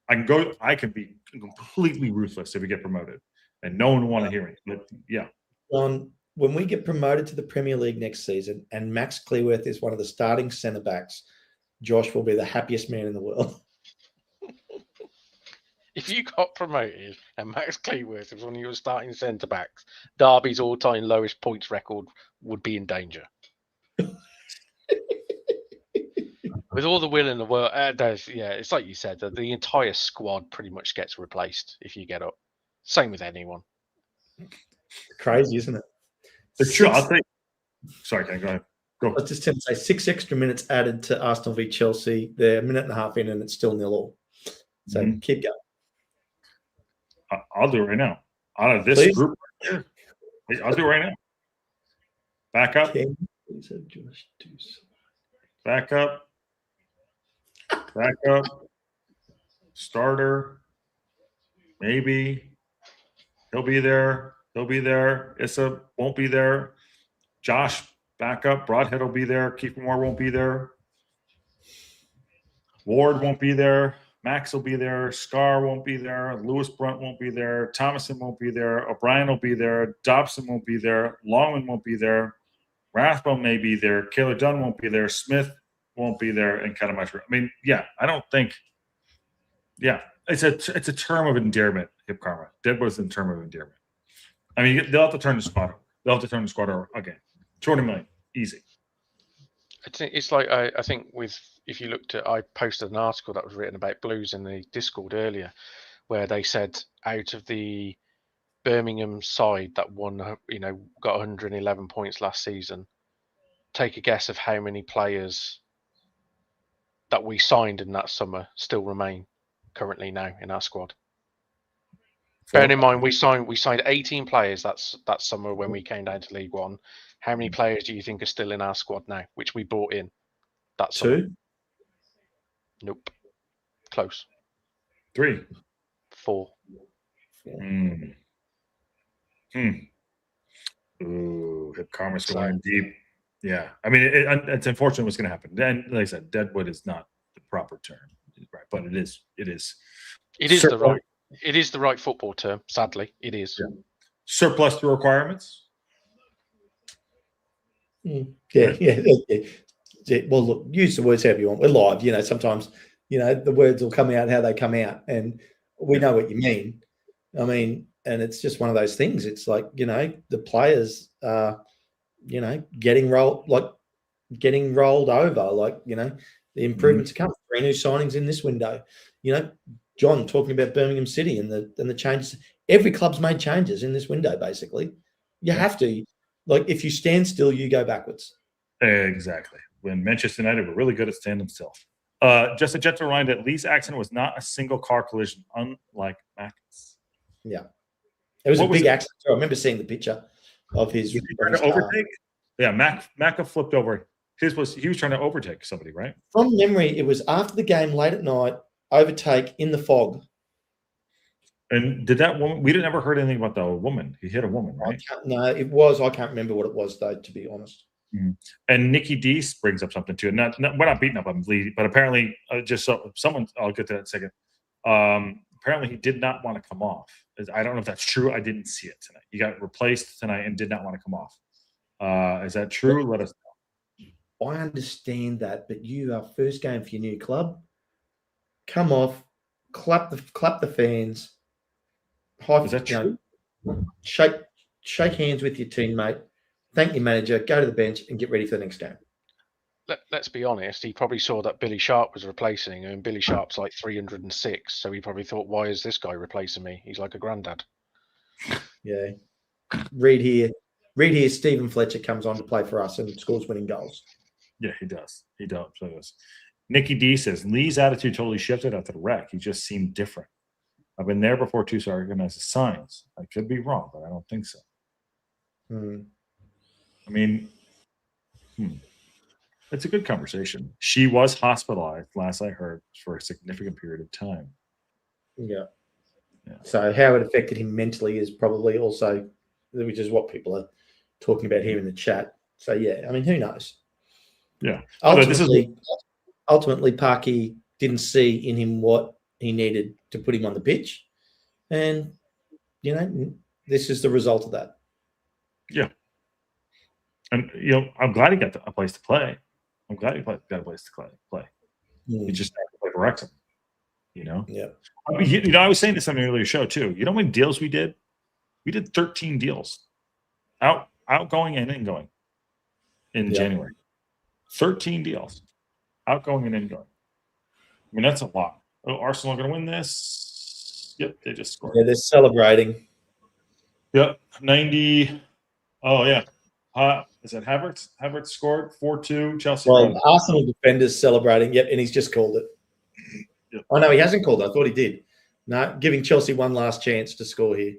I can be completely ruthless if we get promoted, and no one will want to hear me. But yeah. When we get promoted to the Premier League next season and Max Cleworth is one of the starting centre backs, Josh will be the happiest man in the world. If you got promoted and Max Cleworth was one of your starting centre backs, Derby's all-time lowest points record would be in danger. With all the will in the world, it's like you said, the entire squad pretty much gets replaced if you get up. Same with anyone. Crazy, isn't it? It's true. I'll take. Sorry, Ken, go ahead. Go. I was just going to say 6 extra minutes added to Arsenal v Chelsea. They're a minute and a half in, and it's still 0-0. So keep going. I'll do it right now. Out of this group, I'll do it right now. Back up. Back up. Back up. Starter. Maybe. He'll be there. He'll be there. Issa won't be there. Josh, back up. Broadhead will be there. Kiefer Moore won't be there. Ward won't be there. Max will be there. Scar won't be there. Lewis Brunt won't be there. Thomason won't be there. O'Brien will be there. Dobson won't be there. Longman won't be there. Rathbone may be there. Kaylor Dunn won't be there. Smith won't be there. And Kadamash. I mean, I don't think. Yeah, it's a term of endearment. Hip Karma. Deadwood's a term of endearment. I mean, they'll have to turn the squad. Over again. 200 million, easy. It's like I think if you looked at, I posted an article that was written about Blues in the Discord earlier, where they said out of the Birmingham side that won, got 111 points last season, take a guess of how many players that we signed in that summer still remain currently now in our squad. Bearing in mind, we signed 18 players that summer when we came down to League One. How many players do you think are still in our squad now, which we brought in that summer? 2? Nope. Close. 3. 4. Ooh, Hip Karma's going deep. Yeah. I mean, it's unfortunate what's going to happen. Then, like I said, deadwood is not the proper term, right? But it is. It is the right football term. Sadly, it is. Yeah. Surplus to requirements. Yeah. Well, look, use the words however you want. We're live, sometimes, the words will come out how they come out, and we know what you mean. I mean, and it's just one of those things. It's like, the players are, getting rolled over, like, the improvements come. 3 new signings in this window. John talking about Birmingham City and the changes. Every club's made changes in this window, basically. You have to. Like, if you stand still, you go backwards. Exactly. When Manchester United were really good at standing still. Just a gentle reminder that Lee's accident was not a single car collision, unlike Mac's. Yeah. It was a big accident. I remember seeing the picture of his. Was he trying to overtake? Yeah, Mac flipped over. He was trying to overtake somebody, right? From memory, it was after the game late at night, overtake in the fog. And did that woman? We didn't ever heard anything about the woman. He hit a woman, right? No, it was. I can't remember what it was though, to be honest. And Nikki Deese brings up something too. Not we're not beating up on Lee, but apparently, someone. I'll get to that in a second. Apparently, he did not want to come off. I don't know if that's true. I didn't see it tonight. He got replaced tonight and did not want to come off. Is that true? Let us know. I understand that, but you are first game for your new club. Come off, clap the fans. Is that true? Shake hands with your teammate. Thank your manager. Go to the bench and get ready for the next game. Let's be honest. He probably saw that Billy Sharp was replacing him, and Billy Sharp's like 306. So he probably thought, "Why is this guy replacing me? He's like a granddad." Yeah. Read here. Stephen Fletcher comes on to play for us and scores winning goals. Yeah, he does. He does. Nikki D says Lee's attitude totally shifted after the wreck. He just seemed different. I've been there before too, so I recognize the signs. I could be wrong, but I don't think so. I mean, it's a good conversation. She was hospitalized, last I heard, for a significant period of time. Yeah. So how it affected him mentally is probably also, which is what people are talking about here in the chat. So yeah, I mean, who knows? Yeah. Ultimately, Parky didn't see in him what he needed to put him on the pitch, and this is the result of that. Yeah. And I'm glad he got a place to play. I'm glad he got a place to play. He just had to play for Wrexham. Yeah. I was saying this on an earlier show too. You know how many deals we did? We did 13 deals, outgoing and ingoing, in January. 13 deals, outgoing and ingoing. I mean, that's a lot. Oh, Arsenal going to win this? Yep, they just scored. Yeah, they're celebrating. Yep, 90. Oh yeah. Is that Havertz? Havertz scored 4-2. Chelsea. Well, Arsenal defender's celebrating. Yep, and he's just called it. Yep. Oh no, he hasn't called it. I thought he did. No, giving Chelsea one last chance to score here.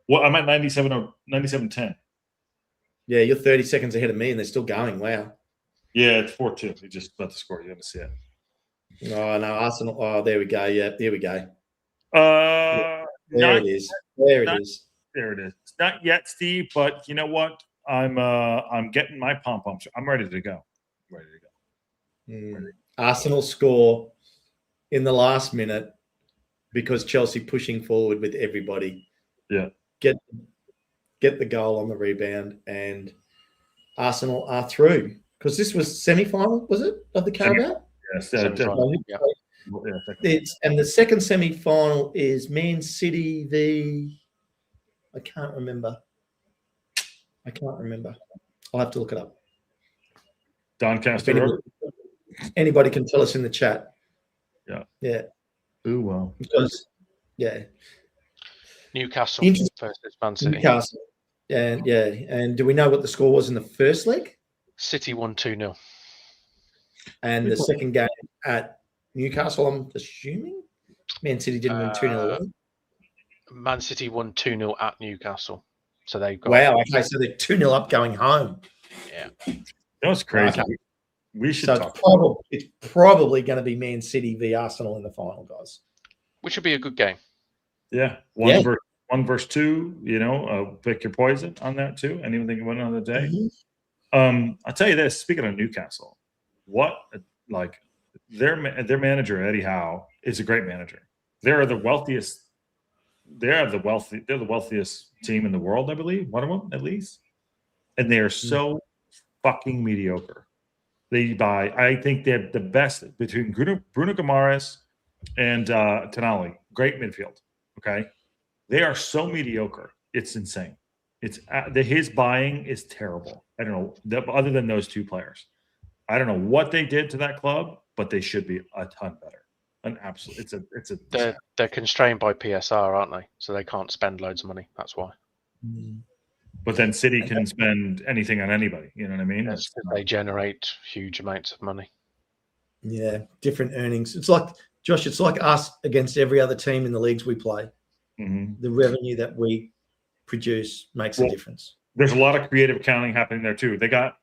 Well, I'm at 97-10. Yeah, you're 30 seconds ahead of me, and they're still going. Wow. Yeah, it's 4-2. He just about to score. You have to see it. Oh no, Arsenal. Oh, there we go. Yeah, there we go. There it is. There it is. There it is. It's not yet, Steve, but you know what? I'm getting my pom-poms. I'm ready to go. Arsenal score in the last minute because Chelsea pushing forward with everybody. Yeah. Get the goal on the rebound, and Arsenal are through. Because this was semi-final, was it, of the Carabao? Yes. And the second semi-final is Man City v. I can't remember. I'll have to look it up. Doncaster. Anybody can tell us in the chat. Yeah. Ooh, well. Because, Newcastle versus Man City. Newcastle. And do we know what the score was in the first leg? City won 2-0. And the second game at Newcastle, I'm assuming? Man City didn't win 2-0. Man City won 2-0 at Newcastle. So they got. Wow, okay, so they're 2-0 up going home. Yeah. That was crazy. Okay. We should talk. It's probably going to be Man City v Arsenal in the final, guys. Which would be a good game. Yeah. One versus two, pick your poison on that too. Anything you win on the day. I'll tell you this, speaking of Newcastle, their manager, Eddie Howe, is a great manager. They're the wealthiest team in the world, I believe. One of them, at least. And they are so fucking mediocre. I think they have the best between Bruno Guimaraes and Tonali. Great midfield. Okay. They are so mediocre. It's insane. His buying is terrible. I don't know. Other than those two players, I don't know what they did to that club, but they should be a ton better. An absolute. They're constrained by PSR, aren't they? So they can't spend loads of money. That's why. But then City can spend anything on anybody. You know what I mean? They generate huge amounts of money. Yeah, different earnings. It's like Josh. It's like us against every other team in the leagues we play. The revenue that we produce makes a difference. There's a lot of creative accounting happening there too. They got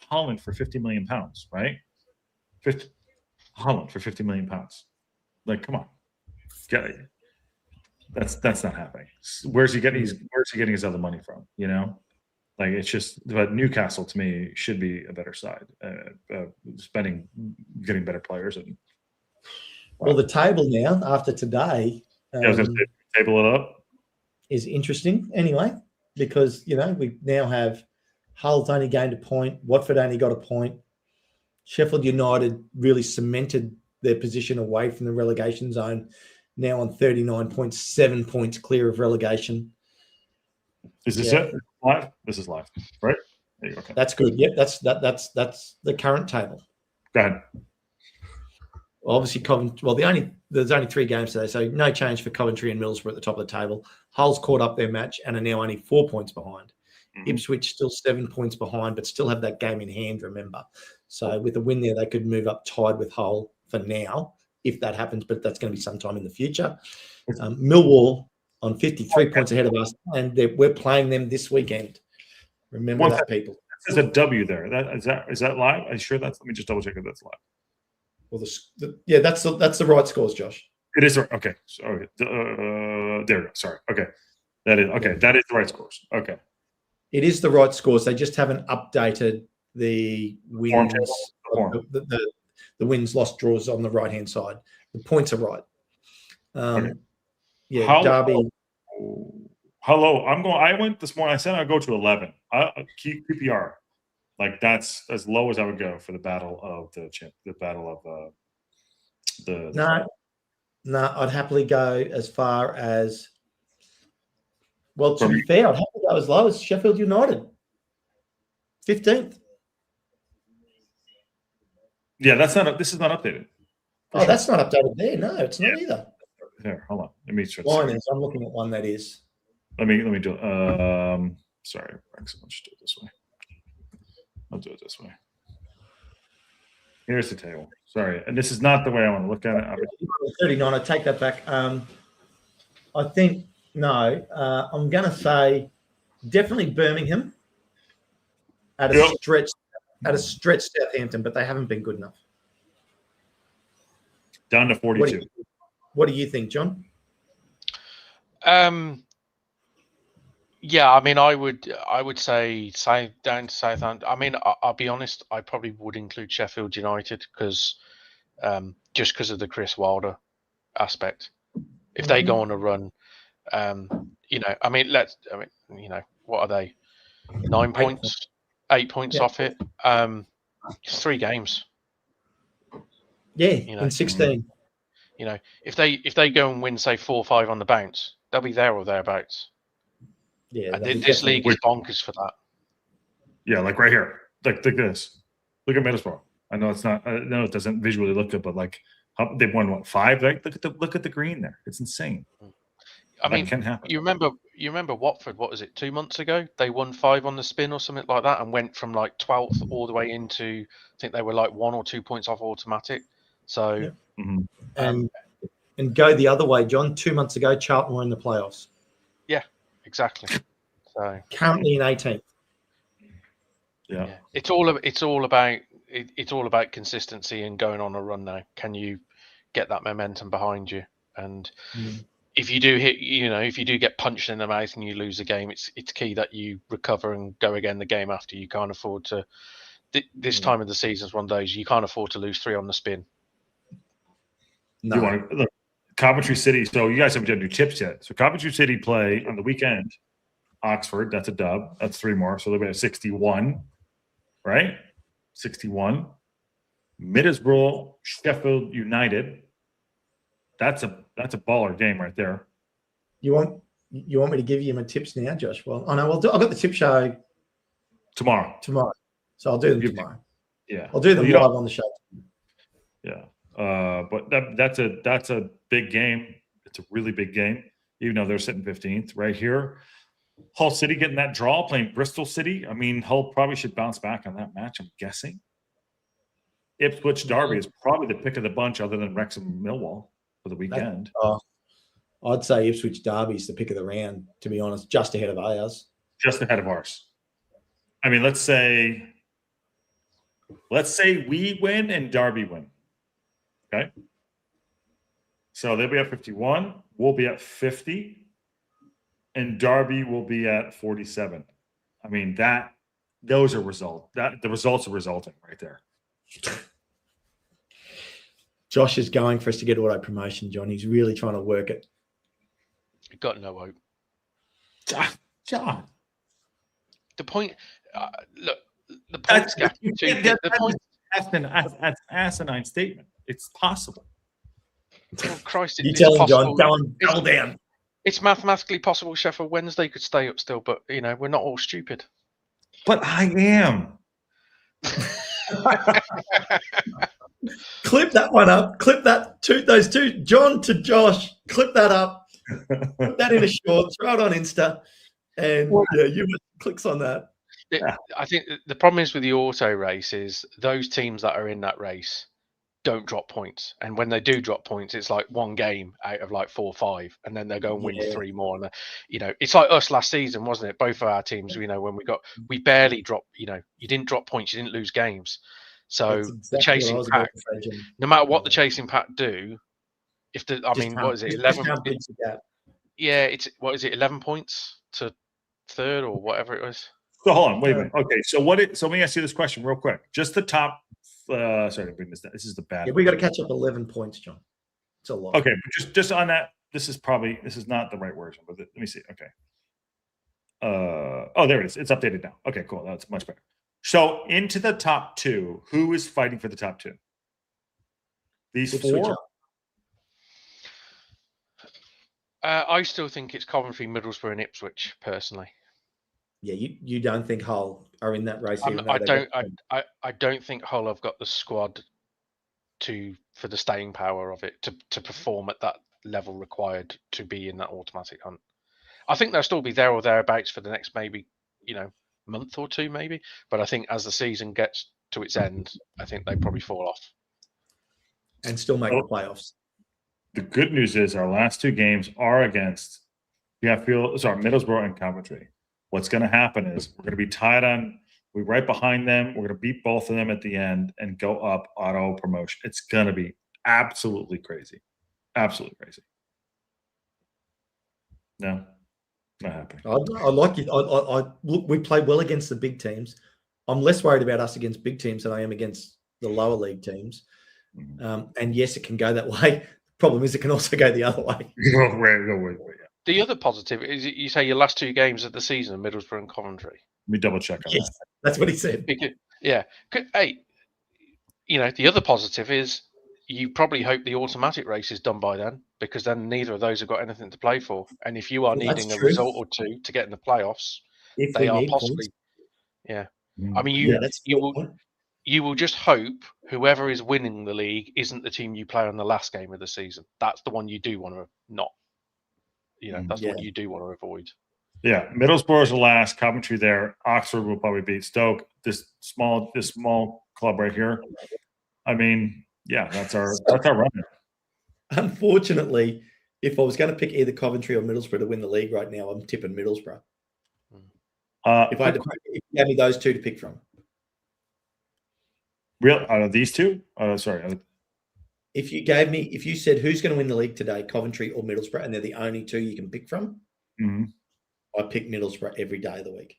Holland for £50 million, right? Holland for £50 million. Like, come on, That's not happening. Where's he getting his other money from? You know, like it's just. But Newcastle to me should be a better side, getting better players and. Well, the table now after today, I was going to table it up, is interesting anyway, because we now have Hull's only gained a point, Watford only got a point, Sheffield United really cemented their position away from the relegation zone, now on 39.7 points clear of relegation. Is this it? Live? This is live, right? There you go. Okay. That's good. Yep, that's the current table. Go ahead. Obviously, Coventry. Well, there's only 3 games today, so no change for Coventry and Middlesbrough at the top of the table. Hull's caught up their match and are now only 4 points behind. Mm-hmm. Ipswich still 7 points behind, but still have that game in hand. Remember, so with a win there, they could move up tied with Hull for now, if that happens. But that's going to be sometime in the future. Millwall on 53 points ahead of us, and we're playing them this weekend. Remember that, people. There's a W there. Is that live? Are you sure that's? Let me just double check if that's live. Well, that's the right scores, Josh. It is okay. Sorry, there we go. Sorry. Okay, that is okay. That is the right scores. Okay, it is the right scores. They just haven't updated the wins, the wins, lost, draws on the right hand side. The points are right. Okay. Yeah, Derby. Hello, I went this morning. I said I'd go to 11. QPR. Like that's as low as I would go for the battle of No, I'd happily go as far as. Well, to be fair, I'd happily go as low as Sheffield United, 15th. Yeah, this is not updated. Oh, that's not updated there. No, it's not either. Here, hold on. Let me try. I'm looking at one that is. Let me do. Sorry, Wrexham. Let's do it this way. I'll do it this way. Here's the table. Sorry, and this is not the way I want to look at it. 39. I take that back. I think no. I'm going to say definitely Birmingham at a stretch. At a stretch, Southampton, but they haven't been good enough. Down to 42. What do you think, John? Yeah, I mean, I would say down to Southampton. I mean, I'll be honest, I probably would include Sheffield United because just because of the Chris Wilder aspect. If they go on a run, I mean, what are they? 9 points, 8 points off it. It's 3 games. Yeah, in 16. If they go and win, say 4 or 5 on the bounce, they'll be there or thereabouts. Yeah, this league is bonkers for that. Yeah, like right here, like this. Look at Middlesbrough. I know it's not. I know it doesn't visually look good, but like they've won 5. Right? Look at the green there. It's insane. I mean, can happen. You remember Watford? What was it? 2 months ago, they won 5 on the spin or something like that, and went from like 12th all the way into. I think they were like 1 or 2 points off automatic. So, and go the other way, John. 2 months ago, Charlton were in the playoffs. Yeah, exactly. So currently in 18th. Yeah. It's all about consistency and going on a run now. Can you get that momentum behind you? And if you do if you do get punched in the mouth and you lose a game, it's key that you recover and go again the game after. You can't afford to. This time of the season is one of those you can't afford to lose 3 on the spin. No. You want to look Coventry City. So you guys haven't done your tips yet. So Coventry City play on the weekend. Oxford, that's a dub. That's 3 more. So they'll be at 61, right? 61. Middlesbrough, Sheffield United. That's a baller game right there. You want me to give you my tips now, Josh? Well, I've got the tip show tomorrow. So I'll do them tomorrow. Yeah, I'll do them live on the show. Yeah, but that's a big game. It's a really big game, even though they're sitting 15th right here. Hull City getting that draw, playing Bristol City. I mean, Hull probably should bounce back on that match, I'm guessing. Ipswich Derby is probably the pick of the bunch other than Wrexham Millwall for the weekend. I'd say Ipswich Derby is the pick of the round, to be honest, just ahead of ours. Just ahead of ours. I mean, let's say we win and Derby win. Okay? So they'll be at 51. We'll be at 50. And Derby will be at 47. I mean, the results are resulting right there. Josh is going for us to get auto promotion, John. He's really trying to work it. Got no hope. John. The point, look, the points gap. That's asinine statement. It's possible. Oh, Christ, You tell him, John. Tell him, double down. It's mathematically possible Sheffield Wednesday could stay up still, but, we're not all stupid. But I am. Clip that one up. Clip those two, John to Josh. Clip that up. Put that in a short. Throw it on Insta, and you clicks on that. I think the problem is with the auto race is those teams that are in that race don't drop points, and when they do drop points, it's like one game out of like 4 or 5, and then they go and win 3 more. And it's like us last season, wasn't it? Both of our teams, when we barely dropped. You didn't drop points, you didn't lose games. So exactly the chasing pack, no matter what the chasing pack do, what is it? 11. Yeah, what is it? 11 points to third or whatever it was. So hold on, wait a minute. Okay, so let me ask you this question real quick. Just the top. Sorry to bring this down. This is the bad. Yeah, we got to catch up 11 points, John. It's a lot. Okay, just on that. This is not the right version, but let me see. Okay. There it is. It's updated now. Okay, cool. That's much better. So into the top 2, who is fighting for the top 2? These 4. I still think it's Coventry, Middlesbrough, and Ipswich personally. Yeah, you don't think Hull are in that race? I don't think Hull have got the squad for the staying power of it to perform at that level required to be in that automatic hunt. I think they'll still be there or thereabouts for the next maybe month or 2 maybe, but I think as the season gets to its end, I think they probably fall off and still make the playoffs. The good news is our last 2 games are against Middlesbrough and Coventry. What's going to happen is we're going to be tied on. We're right behind them. We're going to beat both of them at the end and go up auto promotion. It's going to be absolutely crazy. Absolutely crazy. No, not happening. I like it. Look, we play well against the big teams. I'm less worried about us against big teams than I am against the lower league teams. And yes, it can go that way. Problem is, it can also go the other way. Wait. The other positive is you say your last 2 games of the season, Middlesbrough and Coventry. Let me double check on that. That's what he said. Hey, the other positive is you probably hope the automatic race is done by then, because then neither of those have got anything to play for. And if you are needing a result or 2 to get in the playoffs, they are possibly. Points. Yeah. I mean, you will just hope whoever is winning the league isn't the team you play on the last game of the season. That's the one you do want to not. That's the one you do want to avoid. Yeah, Middlesbrough is the last. Coventry there. Oxford will probably beat Stoke. This small club right here. I mean, that's our run. Unfortunately, if I was going to pick either Coventry or Middlesbrough to win the league right now, I'm tipping Middlesbrough. If you gave me those 2 to pick from. Real out of these 2? Sorry. If you said who's going to win the league today, Coventry or Middlesbrough, and they're the only 2 you can pick from, I pick Middlesbrough every day of the week.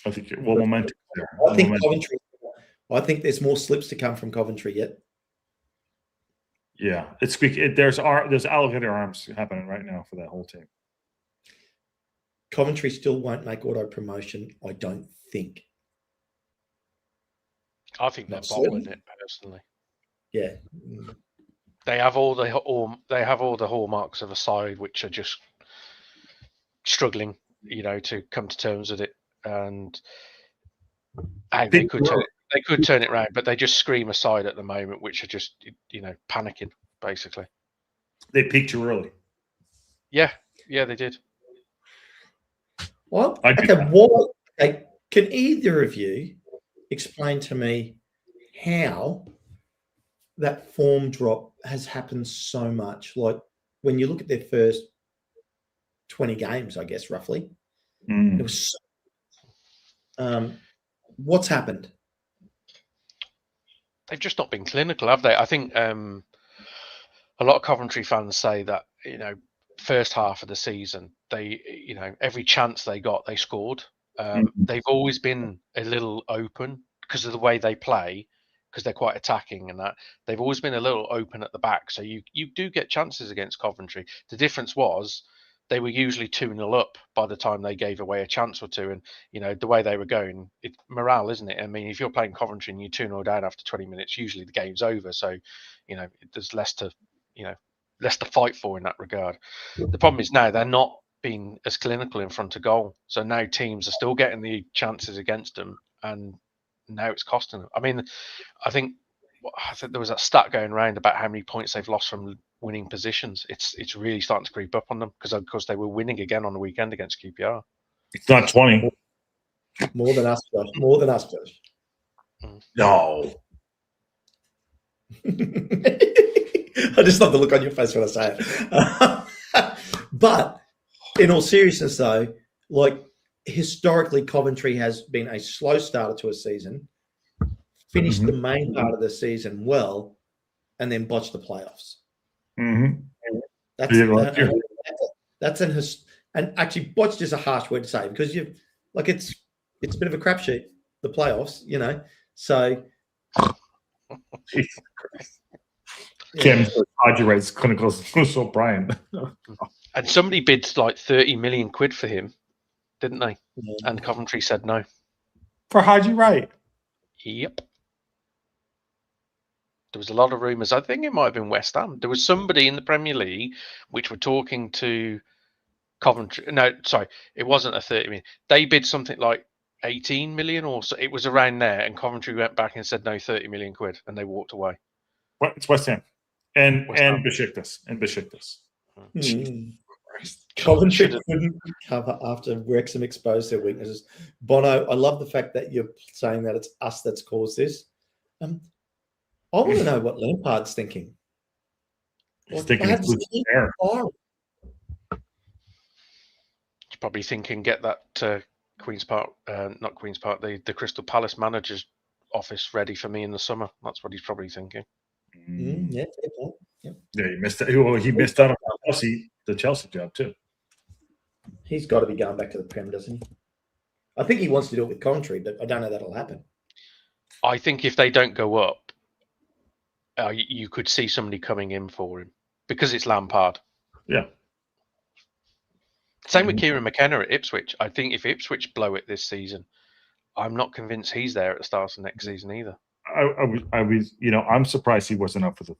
I think momentum. Coventry. I think there's more slips to come from Coventry yet. Yeah, there's alligator arms happening right now for that whole team. Coventry still won't make auto promotion, I don't think. I think they're bottling it personally. Yeah, they have all the hallmarks of a side which are just struggling, to come to terms with it, and they could turn it around, but they just scream a side at the moment which are just panicking basically. They peaked too early. Yeah, they did. Well, can either of you explain to me how that form drop has happened so much? Like when you look at their first 20 games, I guess, roughly, it was what's happened? They've just not been clinical, have they? I think a lot of Coventry fans say that, first half of the season, they, every chance they got, they scored. They've always been a little open because of the way they play, because they're quite attacking and that. They've always been a little open at the back. So you do get chances against Coventry. The difference was they were usually 2-0 up by the time they gave away a chance or two. And, the way they were going, it's morale, isn't it? I mean, if you're playing Coventry and you're 2-0 down after 20 minutes, usually the game's over. So, there's less to fight for in that regard. The problem is now they're not being as clinical in front of goal. So now teams are still getting the chances against them, and now it's costing them. I mean, I think there was a stat going around about how many points they've lost from winning positions. It's really starting to creep up on them because, of course, they were winning again on the weekend against QPR. It's not 20. More than us, Josh. More than us, Josh. No. I just love the look on your face when I say it. But in all seriousness, though, like historically, Coventry has been a slow starter to a season, finished the main part of the season well, and then botched the playoffs. That's and actually botched is a harsh word to say because it's a bit of a crapshoot, the playoffs, So Jesus Christ. Kim rates clinical so Brian. And somebody bid like 30 million quid for him, didn't they? Yeah. And Coventry said no. For Haji Wright? Yep. There was a lot of rumours. I think it might have been West Ham. There was somebody in the Premier League which were talking to Coventry. No, sorry, it wasn't a 30 million. They bid something like 18 million or so. It was around there, and Coventry went back and said no, 30 million quid, and they walked away. It's West Ham. And Besiktas. Coventry couldn't cover after Wrexham exposed their weaknesses. Bono, I love the fact that you're saying that it's us that's caused this. I want to know what Lampard's thinking. He's thinking it's air. He's probably thinking get that Queen's Park, not Queen's Park, the Crystal Palace manager's office ready for me in the summer. That's what he's probably thinking. Yeah, he missed it. Well, he missed out on the Chelsea job too. He's got to be going back to the Prem, doesn't he? I think he wants to do it with Coventry, but I don't know that'll happen. I think if they don't go up, you could see somebody coming in for him because it's Lampard. Yeah. Same with Kieran McKenna at Ipswich. I think if Ipswich blow it this season, I'm not convinced he's there at the start of next season either. I was, I'm surprised he wasn't up for the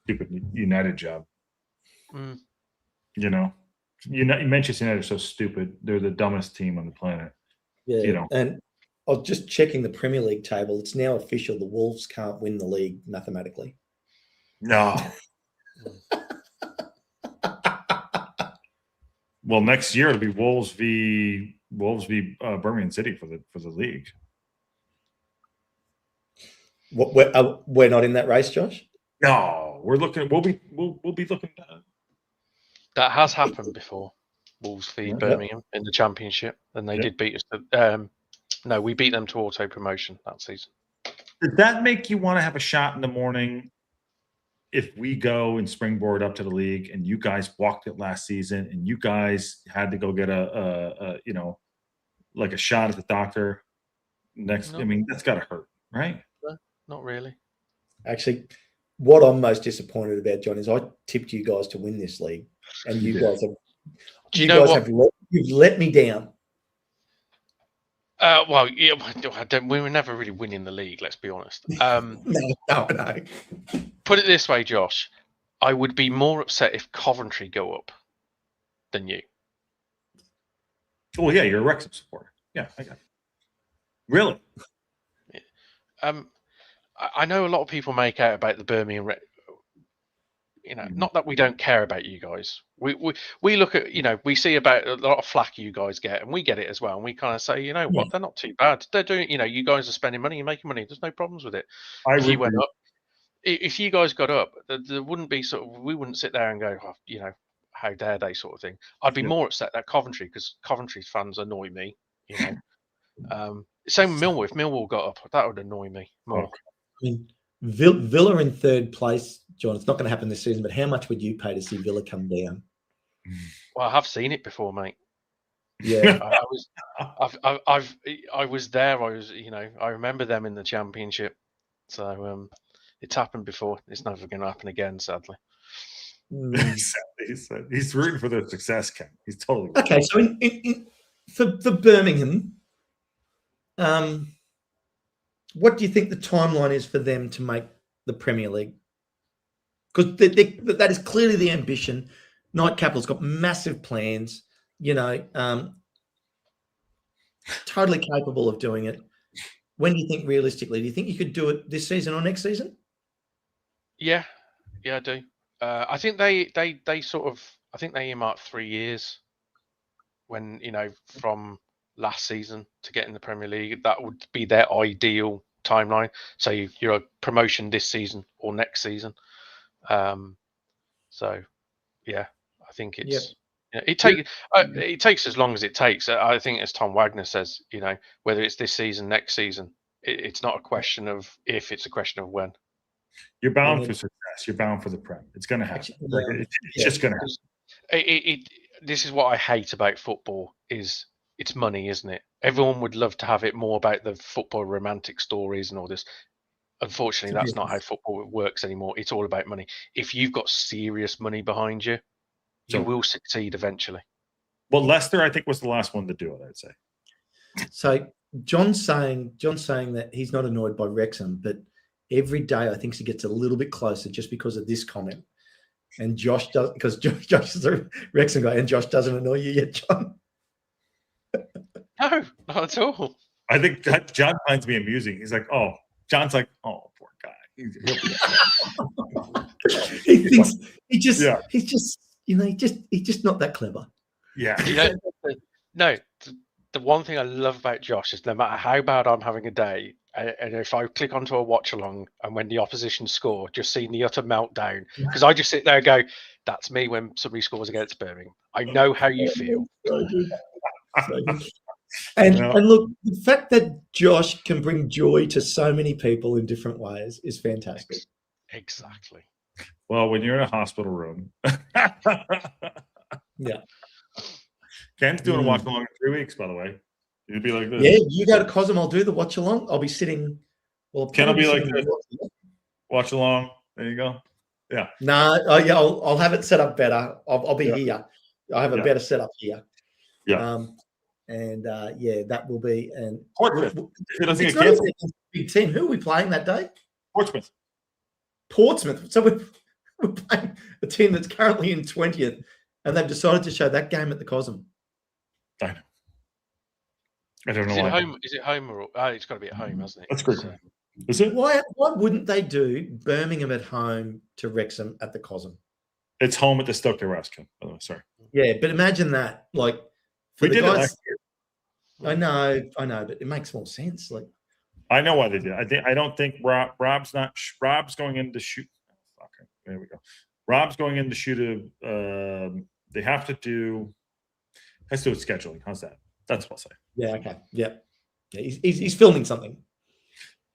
stupid United job. Manchester United are so stupid. They're the dumbest team on the planet. Yeah. And I was just checking the Premier League table. It's now official. The Wolves can't win the league mathematically. No. Well, next year it'll be Wolves v Birmingham City for the league. We're not in that race, Josh? No, we're looking. We'll be looking. That has happened before. Wolves v Birmingham in the Championship, and they did beat us. No, we beat them to auto promotion that season. Did that make you want to have a shot in the morning if we go and springboard up to the league and you guys walked it last season and you guys had to go get a shot at the doctor next? No. I mean, that's got to hurt, right? Not really. Actually, what I'm most disappointed about, John, is I tipped you guys to win this league, and you guys have. You've let me down. Well, yeah, we were never really winning the league. Let's be honest. No. Put it this way, Josh. I would be more upset if Coventry go up than you. Oh yeah, you're a Wrexham supporter. Yeah, I got it. Really? I know a lot of people make out about the Birmingham. Not that we don't care about you guys. We look at, we see about a lot of flack you guys get, and we get it as well. And we kind of say, what, they're not too bad. They're doing, you guys are spending money, you're making money. There's no problems with it. If you guys got up, there wouldn't be we wouldn't sit there and go, how dare they sort of thing. I'd be more upset at Coventry because Coventry fans annoy me. Same with Millwall. If Millwall got up, that would annoy me more. I mean, Villa in third place, John. It's not going to happen this season, but how much would you pay to see Villa come down? Well, I have seen it before, mate. Yeah, I was there. I remember them in the Championship. So it's happened before. It's never going to happen again, sadly. He's rooting for their success, Ken. He's totally rooting. Okay. So for Birmingham, what do you think the timeline is for them to make the Premier League? Because that is clearly the ambition. Knight Capital's got massive plans. Totally capable of doing it. When do you think realistically? Do you think you could do it this season or next season? Yeah, I do. I think they earmarked 3 years when, from last season to get in the Premier League. That would be their ideal timeline. So you're a promotion this season or next season. So yeah, I think it's it takes as long as it takes. I think, as Tom Wagner says, whether it's this season, next season, it's not a question of if, it's a question of when. You're bound for success. You're bound for the Prem. It's going to happen. It's just going to happen. This is what I hate about football is it's money, isn't it? Everyone would love to have it more about the football romantic stories and all this. Unfortunately, that's not how football works anymore. It's all about money. If you've got serious money behind you, you will succeed eventually. Well, Leicester, I think, was the last one to do it, I'd say. So John's saying that he's not annoyed by Wrexham, but every day I think he gets a little bit closer just because of this comment. And Josh does, because Josh is a Wrexham guy, and Josh doesn't annoy you yet, John. No, not at all. I think John finds me amusing. He's like, oh, John's like, oh, poor guy. He thinks he's just not that clever. Yeah. No, the one thing I love about Josh is no matter how bad I'm having a day, and if I click onto a watch along and when the opposition score, just seeing the utter meltdown, because I just sit there and go, that's me when somebody scores against Birmingham. I know how you feel. And look, the fact that Josh can bring joy to so many people in different ways is fantastic. Exactly. Well, when you're in a hospital room. Yeah. Ken's doing a watch along in 3 weeks, by the way. You'd be like this. Yeah, you go to Cosm, I'll do the watch along. I'll be sitting. Well, Ken will be like this. Watch along. There you go. Yeah. No, I'll have it set up better. I'll be here. I have a better setup here. Yeah. That will be. And Portsmouth. It's not a big team. Who are we playing that day? Portsmouth. So we're playing a team that's currently in 20th, and they've decided to show that game at the Cosm. I know. I don't know why. Is it home or it's got to be at home, hasn't it? That's great. Is it? Why wouldn't they do Birmingham at home to Wrexham at the Cosm? It's home at the Stoke Terrascan. Oh, sorry. Yeah, but imagine that. Like, we did it last year. I know, but it makes more sense. Like, I know why they did. I don't think Rob's going in to shoot. Okay, there we go. Rob's going in to shoot they have to do. Let's do it scheduling. How's that? That's what I'll say. Yeah. Okay. Yeah. He's filming something.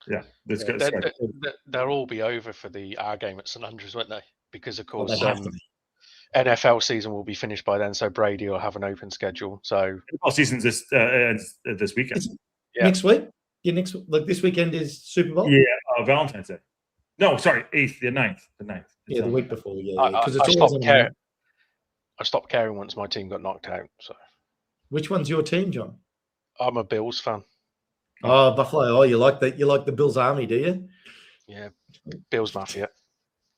Yeah. That's good. They'll all be over for our game at St Andrews, won't they? Because of course, NFL season will be finished by then, so Brady will have an open schedule. So NFL season's this weekend. Next week. Yeah, this weekend is Super Bowl. Yeah, Valentine's Day. No, sorry, the 9th. Yeah, the week before. Yeah, because I stopped caring once my team got knocked out. So, which one's your team, John? I'm a Bills fan. Oh, Buffalo. Oh, you like that? You like the Bills Army, do you? Yeah, Bills Mafia.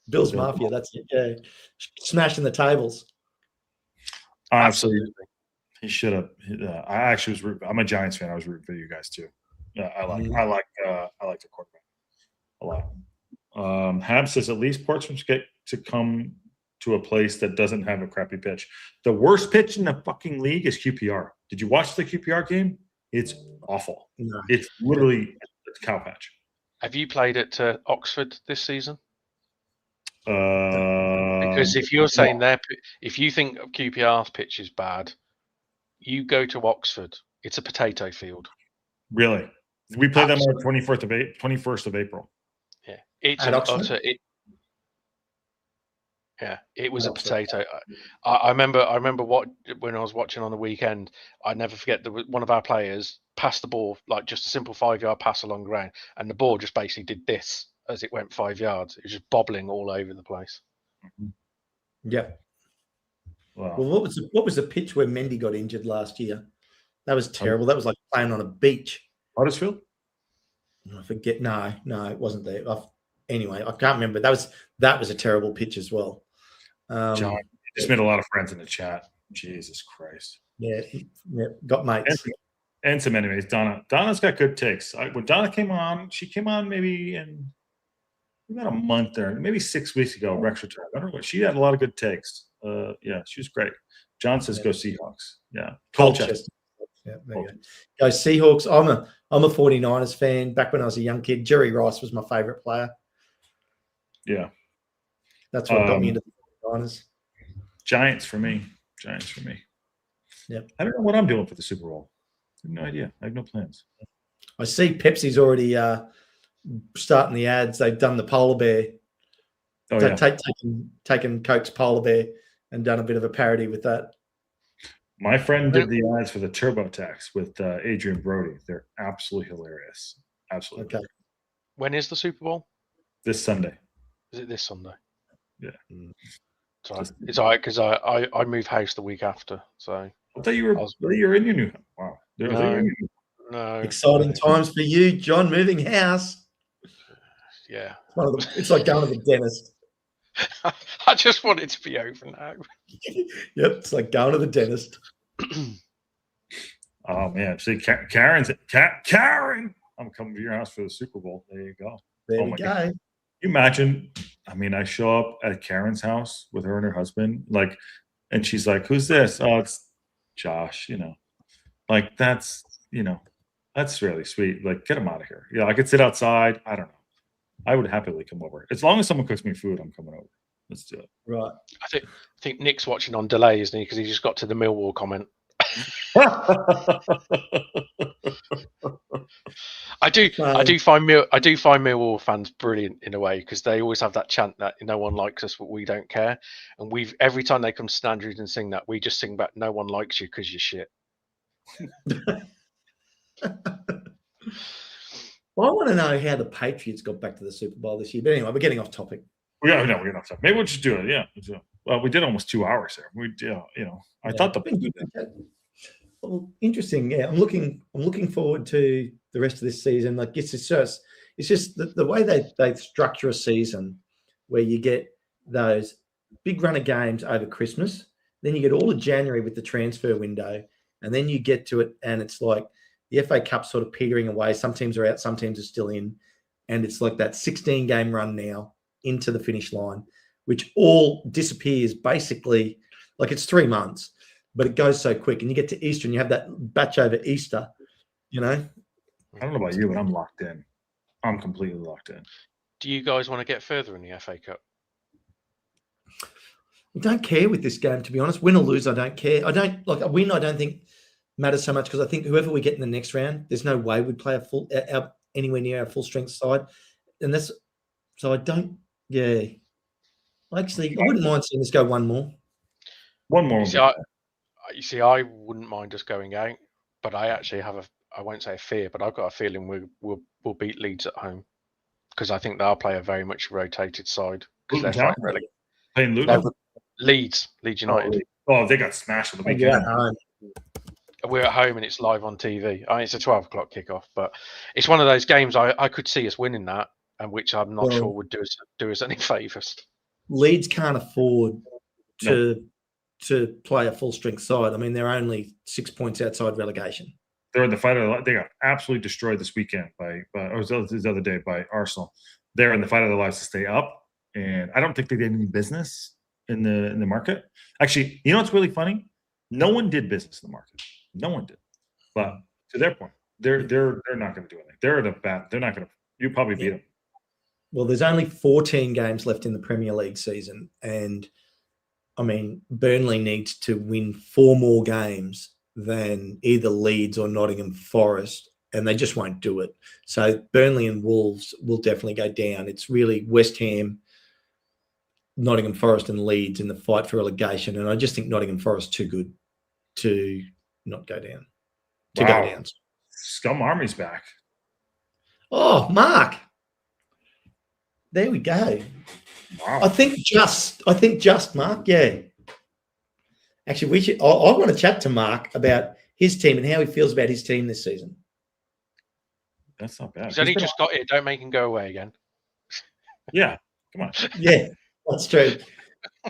Bills Mafia. That's it. Yeah, smashing the tables. Absolutely. He should have. I actually was rooting. I'm a Giants fan. I was rooting for you guys too. Yeah, I like the quarterback a lot. Hab says at least Portsmouth get to come to a place that doesn't have a crappy pitch. The worst pitch in the fucking league is QPR. Did you watch the QPR game? It's awful. No. It's literally a cow patch. Have you played at Oxford this season? Because if you're saying if you think QPR's pitch is bad, you go to Oxford. It's a potato field. Really? We play them on the 21st of April. Yeah, it's At an Oxford? utter. It was At a Oxford. potato. I remember what when I was watching on the weekend. I never forget that one of our players passed the ball, like just a simple 5-yard pass along the ground, and the ball just basically did this as it went 5 yards. It was just bobbling all over the place. Yeah. Wow. Well, what was the pitch where Mendy got injured last year? That was terrible. That was like playing on a beach. Huddersfield? I forget. No, it wasn't there. Anyway, I can't remember. That was a terrible pitch as well. John, you just made a lot of friends in the chat. Jesus Christ. Yeah, got mates. And some enemies. Donna's got good takes. When Donna came on, she came on maybe in about a month or maybe 6 weeks ago. Rex returned. I don't know. She had a lot of good takes. Yeah, she was great. John says go Seahawks. Yeah. Colchester. Yeah, there you go. Seahawks. I'm a 49ers fan. Back when I was a young kid, Jerry Rice was my favorite player. Yeah. That's what got me into the 49ers. Giants for me. Yeah. I don't know what I'm doing for the Super Bowl. I have no idea. I have no plans. I see Pepsi's already starting the ads. They've done the polar bear. Oh, They've yeah. taken Coke's polar bear and done a bit of a parody with that. My friend did the ads for the TurboTax with Adrian Brody. They're absolutely hilarious. Absolutely. Okay. When is the Super Bowl? This Sunday. Is it this Sunday? Yeah. It's all right because I move house the week after. So I thought you were in your new house. Wow. No. Exciting times for you, John, moving house. Yeah. It's like going to the dentist. I just want it to be over now. Yep, it's like going to the dentist. Oh man, see, Karen, I'm coming to your house for the Super Bowl. There you go. There we go. God. Can you imagine? I mean, I show up at Karen's house with her and her husband, and she's like, "Who's this?" Oh, it's Josh. That's really sweet. Like, get him out of here. Yeah, I could sit outside. I don't know. I would happily come over. As long as someone cooks me food, I'm coming over. Let's do it. Right. I think Nick's watching on delay, isn't he? Because he just got to the Millwall comment. I do find Millwall fans brilliant in a way because they always have that chant that no one likes us, but we don't care. And every time they come to St Andrews and sing that, we just sing back, "No one likes you because you're shit." Well, I want to know how the Patriots got back to the Super Bowl this year. But anyway, we're getting off topic. We're getting off topic. Maybe we'll just do it. Yeah. Well, we did almost 2 hours there. I thought Well, interesting. Yeah, I'm looking forward to the rest of this season. Like, it's just the way they structure a season where you get those big run of games over Christmas, then you get all of January with the transfer window, and then you get to it, and it's like the FA Cup sort of petering away. Some teams are out, some teams are still in, and it's like that 16-game run now into the finish line, which all disappears basically. Like, it's 3 months, but it goes so quick, and you get to Easter and you have that batch over Easter, I don't know about you, but I'm locked in. I'm completely locked in. Do you guys want to get further in the FA Cup? I don't care with this game, to be honest. Win or lose, I don't care. I don't like a win. I don't think matters so much because I think whoever we get in the next round, there's no way we'd play anywhere near our full strength side, and that's so I don't. Yeah, actually, I wouldn't mind seeing us go one more. One more. You see, I wouldn't mind us going out, but I actually have I won't say a fear, but I've got a feeling we'll beat Leeds at home because I think they'll play a very much rotated side because they're playing Luton. Leeds United. Oh, they got smashed on the weekend. We're at home and it's live on TV. It's a 12 o'clock kickoff, but it's one of those games I could see us winning that, and which I'm not sure would do us any favours. Leeds can't afford to play a full strength side. I mean, they're only 6 points outside relegation. They're in the fight of their life. They got absolutely destroyed this weekend or the other day by Arsenal. They're in the fight of their lives to stay up, and I don't think they did any business in the market. Actually, you know what's really funny? No one did business in the market. No one did. But to their point, they're not going to do anything. They're not going to. You probably beat them. Well, there's only 14 games left in the Premier League season, and I mean, Burnley needs to win 4 more games than either Leeds or Nottingham Forest, and they just won't do it. So Burnley and Wolves will definitely go down. It's really West Ham, Nottingham Forest and Leeds in the fight for relegation, and I just think Nottingham Forest too good to not go down. Go down. Scum Army's back. Oh, Mark. There we go. Wow. I think just Mark. Yeah. Actually, we should. I want to chat to Mark about his team and how he feels about his team this season. That's not bad. He's only just got here. Don't make him go away again. Yeah. Come on. Yeah, that's true.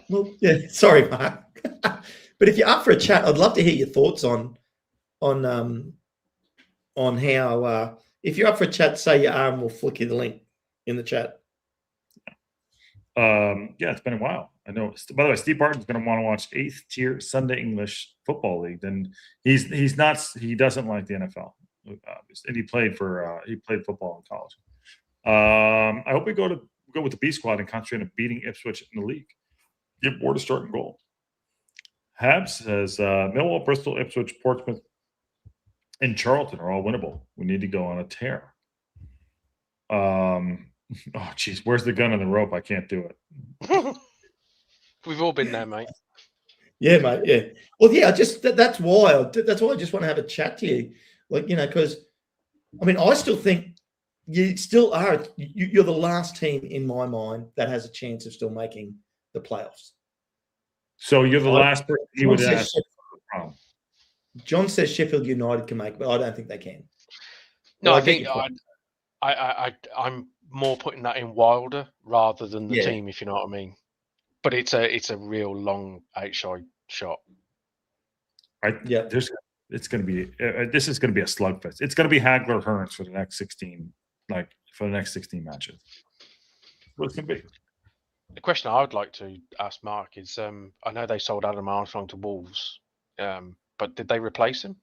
Well, yeah. Sorry, Mark. But if you're up for a chat, I'd love to hear your thoughts on how. If you're up for a chat, say your arm. We'll flick you the link in the chat. Yeah, it's been a while. I know. By the way, Steve Barton's going to want to watch 8th tier Sunday English Football League. And he doesn't like the NFL. And he played football in college. I hope we go with the B squad and concentrate on beating Ipswich in the league. Give Ward a starting goal. Habs says Millwall, Bristol, Ipswich, Portsmouth, and Charlton are all winnable. We need to go on a tear. Oh, geez, where's the gun and the rope? I can't do it. We've all been there, mate. Yeah, mate. Yeah. Well, yeah. That's why I just want to have a chat to you, because I mean, I still think you still are. You're the last team in my mind that has a chance of still making the playoffs. So you're the last person he would ask. John says Sheffield United can make it, but I don't think they can. No, I think I'm more putting that in Wilder rather than the team, if you know what I mean. But it's a real long outside shot. It's going to be this is going to be a slugfest. It's going to be Hagler Hearns for the next 16, matches. What it's going to be. The question I would like to ask Mark is, I know they sold Adam Armstrong to Wolves, but did they replace him?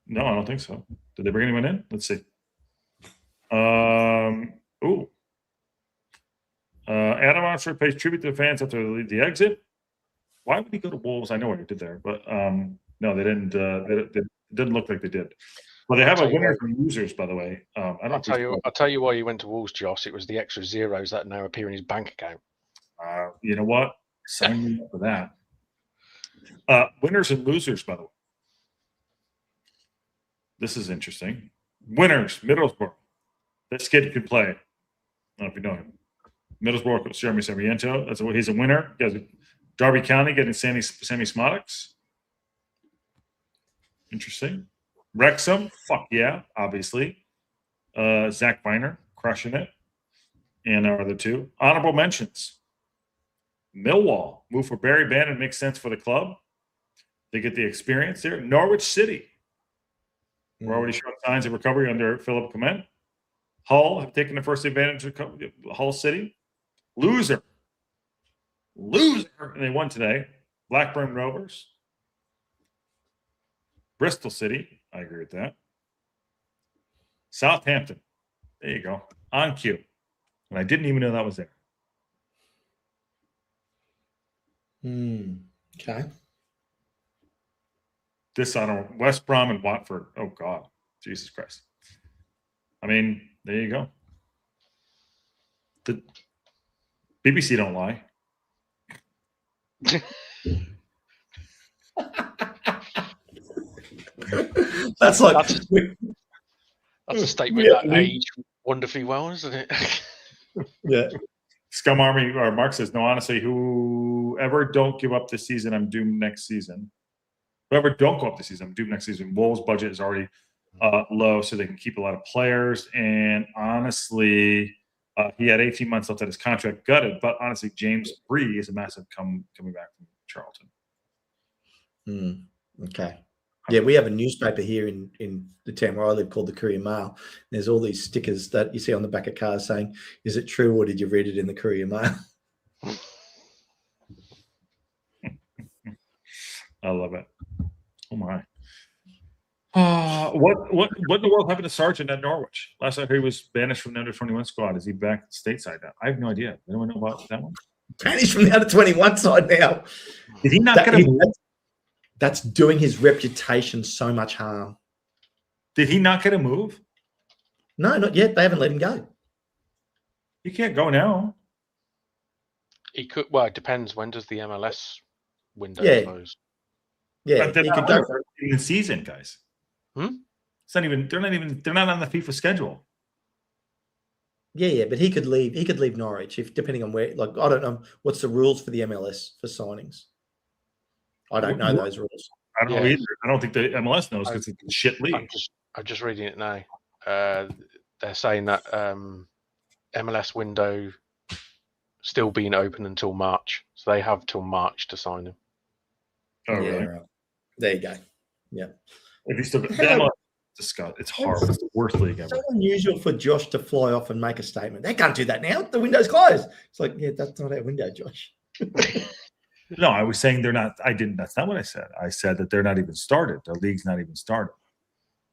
No, I don't think so. Did they bring anyone in? Let's see. Adam Armstrong pays tribute to the fans after the exit. Why would he go to Wolves? I know what he did there, but no, they didn't. It didn't look like they did. Well, they have a winners and losers, by the way. I'll tell you why he went to Wolves, Josh. It was the extra zeros that now appear in his bank account. You know what? Sign me up for that. Winners and losers, by the way. This is interesting. Winners, Middlesbrough. This kid could play. I don't know if you know him. Middlesbrough, Jeremy Sarmiento. He's a winner. He has Derby County getting Sammy Smoddix. Interesting. Wrexham, fuck yeah, obviously. Zach Viner, crushing it. And our other two. Honorable mentions. Millwall, move for Barry Bannon, makes sense for the club. They get the experience there. Norwich City. We're already showing signs of recovery under Philip Clement. Hull have taken the first advantage of Hull City. Loser. And they won today. Blackburn Rovers. Bristol City. I agree with that. Southampton. There you go. On cue. And I didn't even know that was there. Okay. West Brom and Watford. Oh, God. Jesus Christ. I mean, there you go. The BBC don't lie. That's a statement that aged wonderfully well, isn't it? Yeah. Scum Army, or Mark says, no, honestly, whoever don't give up this season, I'm doomed next season. Whoever don't go up this season, I'm doomed next season. Wolves' budget is already low, so they can keep a lot of players. And honestly, he had 18 months left at his contract, gutted. But honestly, James Bree is a massive coming back from Charlton. Okay. Yeah, we have a newspaper here in the town where I live called the Courier Mail. There's all these stickers that you see on the back of cars saying, is it true or did you read it in the Courier Mail? I love it. Oh, my. What in the world happened to Sargent at Norwich? Last I heard he was banished from the under-21 squad. Is he back stateside now? I have no idea. Anyone know about that one? Banished from the under-21 side now. Did he not get a move? that's doing his reputation so much harm. Did he not get a move? No, not yet. They haven't let him go. He can't go now. He could. Well, it depends. When does the MLS window close? Yeah, but he could go for in the season, guys. It's not even. They're not on the FIFA schedule. Yeah, but he could leave. He could leave Norwich if, depending on where. Like, I don't know what's the rules for the MLS for signings. I don't know those rules. I don't know either. I don't think the MLS knows because it's a shit league. I'm just reading it now. They're saying that MLS window still being open until March, so they have till March to sign him. Oh, really? Right. There you go. Yeah. If you still, it's horrible. It's the worst league ever. It's so unusual for Josh to fly off and make a statement. They can't do that now. The window's closed. It's like, yeah, that's not our window, Josh. No, I was saying they're not. I didn't. That's not what I said. I said that they're not even started. The league's not even started.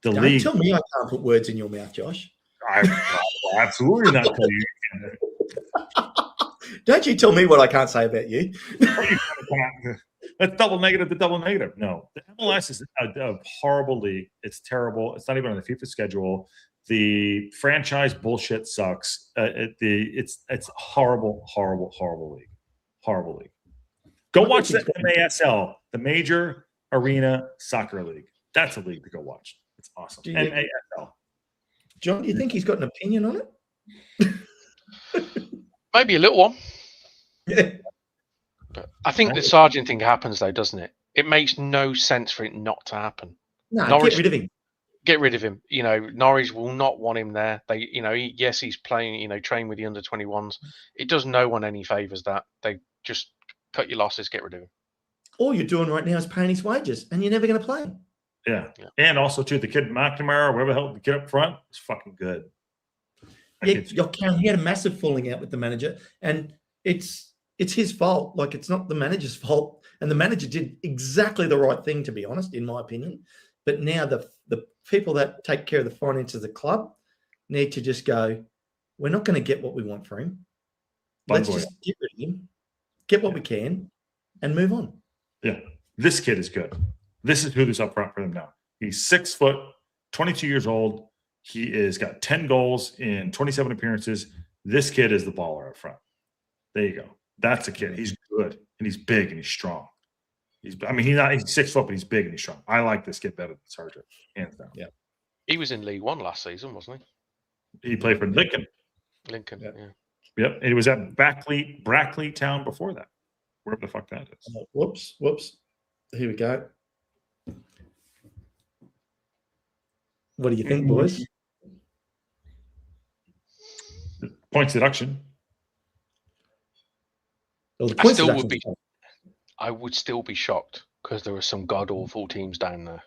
The Don't league. tell me I can't put words in your mouth, Josh. I will absolutely not tell you. Don't you tell me what I can't say about you. That's double negative to double negative. No, the MLS is a horrible league. It's terrible. It's not even on the FIFA schedule. The franchise bullshit sucks. It's horrible, horrible, horrible league. Horrible league. Go watch the MASL, the Major Arena Soccer League. That's a league to go watch. It's awesome. MASL. John, do you think he's got an opinion on it? Maybe a little one. Yeah. But I think the Sargent thing happens, though, doesn't it? It makes no sense for it not to happen. No, Norwich, get rid of him. Get rid of him. You know, Norwich will not want him there. They, you know, yes, he's playing, you know, train with the under-21s. It does no one any favours that. They just cut your losses, get rid of him. All you're doing right now is paying his wages, and you're never going to play him. Yeah. And also, too, the kid McNamara, whoever the hell the kid up front, is fucking good. Yeah, he had a massive falling out with the manager, and it's his fault. Like, it's not the manager's fault. And the manager did exactly the right thing, to be honest, in my opinion. But now the people that take care of the finances of the club need to just go, we're not going to get what we want for him. Let's just get rid of him, get what we can, and move on. Yeah. This kid is good. This is who's up front for them now. He's 6 foot, 22 years old. He is got 10 goals in 27 appearances. This kid is the baller up front. There you go. That's a kid. He's good, and he's big, and he's strong. He's 6 foot, but he's big and he's strong. I like this kid better than Sargent, hands down. Yeah. He was in League One last season, wasn't he? He played for Lincoln. Yeah. Yep. And he was at Brackley Town before that. Wherever the fuck that is. Whoops. Here we go. What do you think, boys? Points deduction. Well, I would still be shocked because there are some god awful teams down there.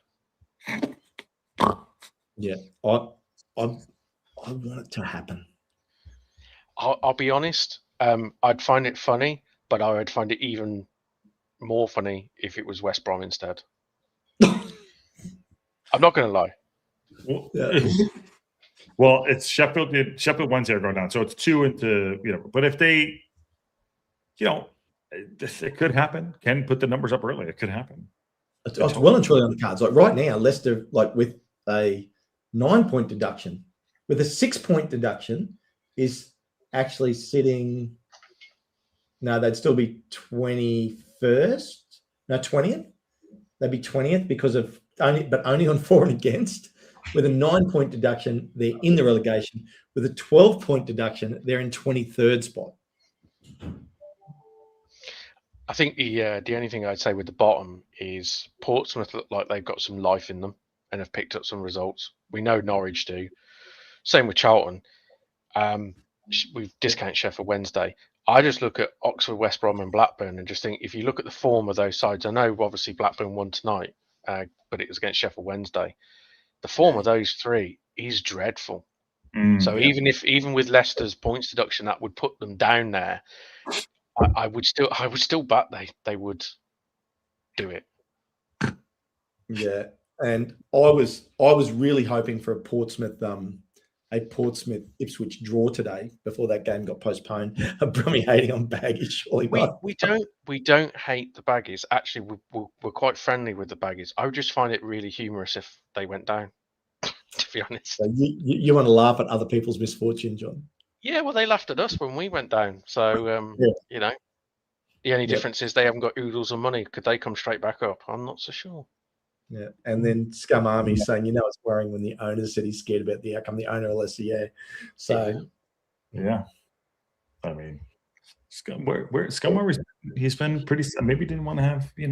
Yeah, I want it to happen. I'll be honest. I'd find it funny, but I would find it even more funny if it was West Brom instead. I'm not going to lie. Well, it's Sheffield Wednesday are going down, so it's 2 into But if they, it could happen. Ken put the numbers up early. It could happen. It's well and truly on the cards. Like right now, Leicester, like with a 9-point deduction, with a 6-point deduction, is actually sitting. No, they'd still be 21st. No, 20th. They'd be 20th because of only on for and against. With a 9-point deduction, they're in the relegation. With a 12-point deduction, they're in 23rd spot. I think the only thing I'd say with the bottom is Portsmouth look like they've got some life in them and have picked up some results. We know Norwich do. Same with Charlton. We've discounted Sheffield Wednesday. I just look at Oxford, West Brom and Blackburn and just think if you look at the form of those sides, I know obviously Blackburn won tonight, but it was against Sheffield Wednesday. The form of those three is dreadful. So even with Leicester's points deduction, that would put them down there. I would still bet they would do it. Yeah, and I was really hoping for a Portsmouth a Portsmouth Ipswich draw today before that game got postponed. Brummy hating on Baggies, surely not. We don't hate the Baggies. Actually, we're quite friendly with the Baggies. I would just find it really humorous if they went down. To be honest, So you want to laugh at other people's misfortune, John? Yeah, well, they laughed at us when we went down. So you know, the only difference is they haven't got oodles of money. Could they come straight back up? I'm not so sure. Yeah, and then Scum Army saying, it's worrying when the owner said he's scared about the outcome. The owner of SCA. So, yeah. I mean, Scum Army, he's been pretty. Maybe he didn't want to have the.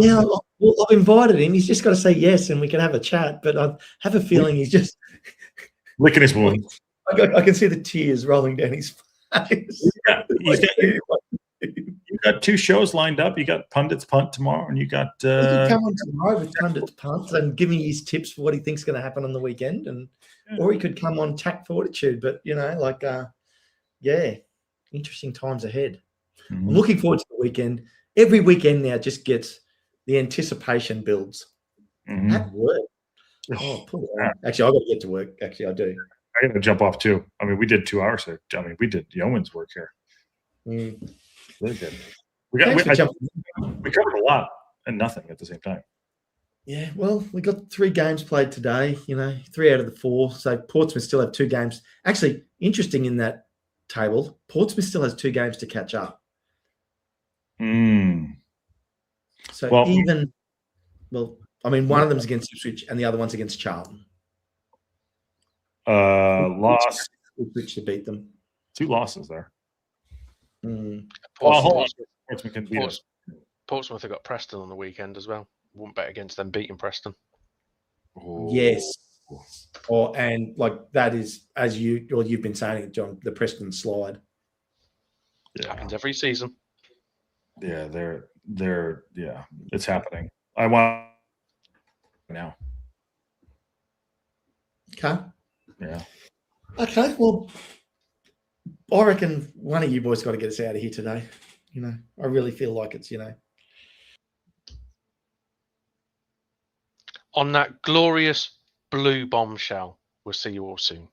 Yeah, well, I've invited him. He's just got to say yes, and we can have a chat. But I have a feeling he's just licking his wounds. I can see the tears rolling down his face. You got 2 shows lined up. You got Pundits Punt tomorrow, and you got. He could come on tomorrow with Pundits Punt and give me his tips for what he thinks is going to happen on the weekend, or he could come on Tact Fortitude. But interesting times ahead. Mm-hmm. I'm looking forward to the weekend. Every weekend now just gets the anticipation builds. Mm-hmm. At work. Actually, I've got to get to work. Actually, I do. I got to jump off too. I mean, we did 2 hours here. I mean, we did yeoman's work here. Really good. We covered a lot and nothing at the same time. Yeah, well, we got 3 games played today. 3 out of the 4. So Portsmouth still have 2 games. Actually, interesting in that table, Portsmouth still has 2 games to catch up. So one of them's against Ipswich and the other one's against Charlton. Loss. Ipswich to beat them. 2 losses there. Portsmouth Portsmouth have got Preston on the weekend as well. Wouldn't bet against them beating Preston. Oh. Yes. And that is, as you've been saying it, John, the Preston slide. Yeah. Happens every season. Yeah, it's happening. I want now. Okay. Yeah. Okay. Well, I reckon one of you boys got to get us out of here today. I really feel like it's, On that glorious blue bombshell, we'll see you all soon.